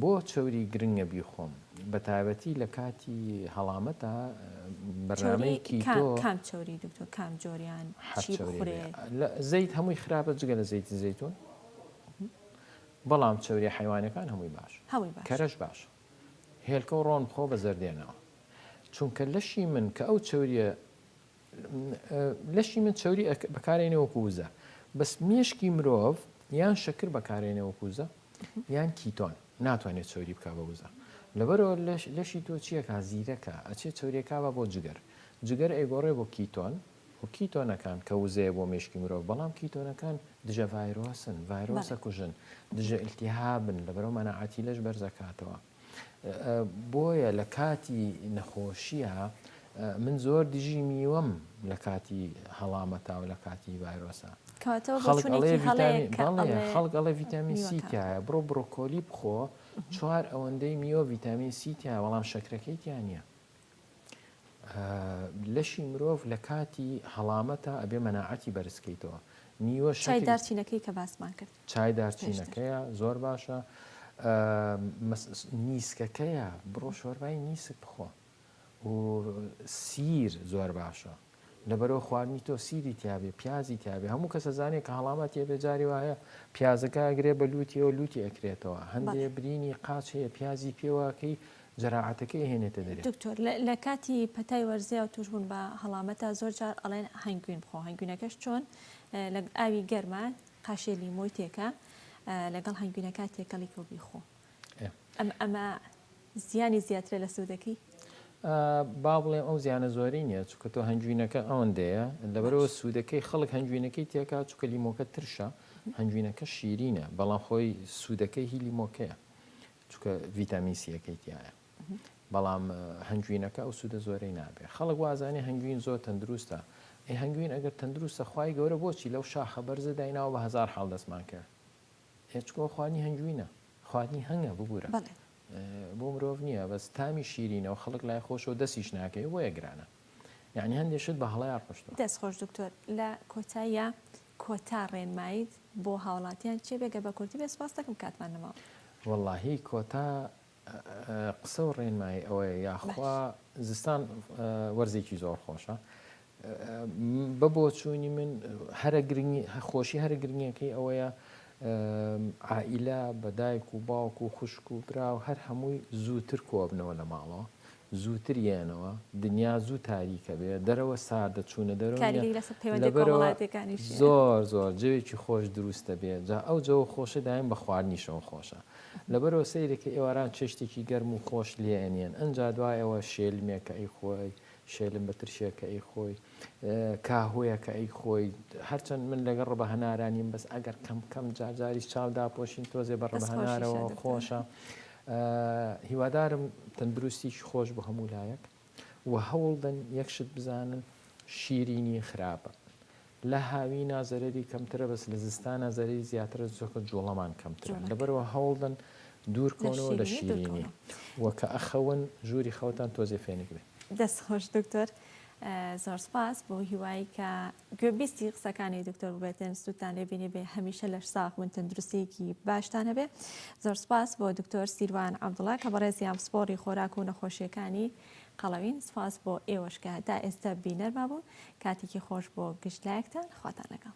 بۆ چەوری گرنگە بیخۆم بە تایبەتی لە کاتی هەڵامەتە بەرنامەیەکی تۆ کام چەوری دکتۆر کام جۆریان زەیت هەمووی خراپە جگە لە زەیتی زەیتون بەڵام چەوری حیوانەکان هەمووی باش کەرەش باش هێلکە و ڕۆن بخۆ بە زەردێنەوە چونکە لەشی من کە ئەو چەوریە لەشی من چەوری بەکارێنەوە کووزە بەس مێشکی مرۆڤ یان شەکر بەکارێنەوە کووزە یان کیتۆن ناتوانێت چەوری بکە بە وزە لەبەرەوە لەشی تۆ چیەکە زیرەکە ئەچێت چەوریەکە بە جگەر جگەر ئەیگۆڕێ بۆ کیتۆن و کیتۆنەکان کە وزەیە بۆ مێشکی مرۆڤ بەڵام کیتۆنەکان دژە ڤایرۆسن ڤایرۆسە کوژن دژە ئیلتیهابن لەبەرەوە مەناعەتی لەش بەرزەکاتەوە بۆیە لە کاتی نەخۆشیە من زۆر دژی میوەم لە کاتی هەڵامەتا و لە کاتی ڤایرۆسە خەڵک ئەڵێ ڤیتامین سی تایە بڕۆ بڕۆکۆلی بخۆ 4 ئەوەندەی میوە ڤیتامین سی تایە بەڵام شەکرەکەی تیان نییە لەشی مرۆڤ لە کاتی هەڵامەتە ئەبێ مەناعەتی بەرزکەیتەوە میوە چای دارچینەکەی کە باسمان کرد چای دارچینەکەیە زۆر باشە نیسکەکەیە بڕۆ شۆربای نیسک بخۆ و سیر زۆر باشە لەبەرەوە خواردنی تۆ سیری تیاابێ پیازی تیاابێ هەموو کەسە زانێت کە هەڵامەتی بێجاری وایە پیازەکە ئەگرێ بە لوتیەوە لوتی ئەکرێتەوە هەندێک برینی قاچ هەیە پیازی پێوەکەی جەراعەتەکەی هێنێتە دەرێ. دکتۆر لە کاتی پەتای وەرزێ و توشبوون بە هەڵامەتە زۆر جار ئەڵێن هەنگوین بخۆ هەنگوینەکەش چۆن لە ئاوی گەرمە قاشێ لیمۆی تێکە لەگەڵ هەنگوینەکە تێکەڵی کە بیخۆ ئەمە زیانی زیاترە لە سوودەکەی با بڵێم ئەو زیانە زۆری نییە چونکە تۆ هەنگوینەکە ئەوەندەیە لەبەرەوە سوودەکەی خەڵک هەنگوینەکەی تێکا چونکە لیمۆکە ترشە هەنگوینەکە شیرینە بەڵام خۆی سوودەکەی هی لیمۆکەیە چونکە ڤیتامین سیەکەی تایە بەڵام هەنگوینەکە ئەو سوودە زۆرەی نابێت خەڵک وازانێ هەنگوین زۆر تەندروستە ئەی هەنگوین ئەگەر تەندروستە خوای گەورە بۆچی لەو شاخە بەرزە دایناوە بە 1000 حاڵ دەستمان کرد چکۆ خواردنی هەنگوینە خواردنی هەنگە ببوورە بۆ مرۆڤ نییە بەس تامی شیرینەوە خەڵک لای خۆشەوە دەستیش ناکەی بۆ یەگرانە یعنی هەندێشت بە هەڵای پشتەوە دەستخۆش دکتۆر لە کۆتاییە کۆتا ڕێنماییت بۆ هاوڵاتیان چێ بێگە بە کورتی بێ سپاس دەکەم کاتمان نەماوە وەڵاهی کۆتا قسە و ڕێنمایی ئەوەیە یاخوا زستان وەرزێکی زۆر خۆشە بە بۆ چوونی من هەرە گرنگی خۆشی هەرە گرنگەکەی ئەوەیە عائیلە بە دایک و باوک و خوشک و برا و هەر هەمووی زووتر کۆبنەوە لە ماڵەوە زووتر یێنەوە دنیا زوو تاریکە بێ دەرەوە ساردە چوونە دەرەوە زۆر زۆر جەوێکی خۆش دروستە بێت جا ئەو جەوە خۆشە دایم بە خواردنیشەوە خۆشە لەبەرەوە سەیرێکە ئێواران چێشتێکی گەرم و خۆش لێنێن ئەنجا دوایەوە شێلمێکە ئەی خۆی شێلم بە ترشێکە ئەی خۆی کاهۆیەکە ئەی خۆی هەرچەند من لەگەڕ بە هەنارانیم بەس ئەگەر کەم کەم جارجاری چاودا پۆشین تۆزێ بەڕ بە هەنارەوە خۆشە هیوادارم تەندروستیش خۆش بۆ هەموو لایەک و هەوڵدەن یەکشت بزانن شیرینی خراپە لە هاوی نازەرەری کەمترە بەس لە زستانە زەرەری زیاترە زۆکە جوڵەمان کەمترە لەبەرەوە هەوڵدن دوورکەونەوە لە شیرینی وەکە ئەخەون ژووری خەوتان تۆزێ فێنک بێت دەستخۆش دکتۆر زۆر سپاس بۆ هیوایی کە گوێبیستی قسەکانی دکتۆر بێتن سووتان لێبینێ بێ هەمیشە لەش ساغ و تەندروستیەکی باشتان هەبێ زۆر سپاس بۆ دکتۆر سیروان عەبدوڵڵا کە بەڕێزی ئامسپۆڕی خۆراک و نەخۆشیەکانی قەڵەوین سپاس بۆ ئێوەشکە تا ئێستا بینەرما بوو کاتێکی خۆش بۆ گشتلایەکتان خواتان لەگەڵ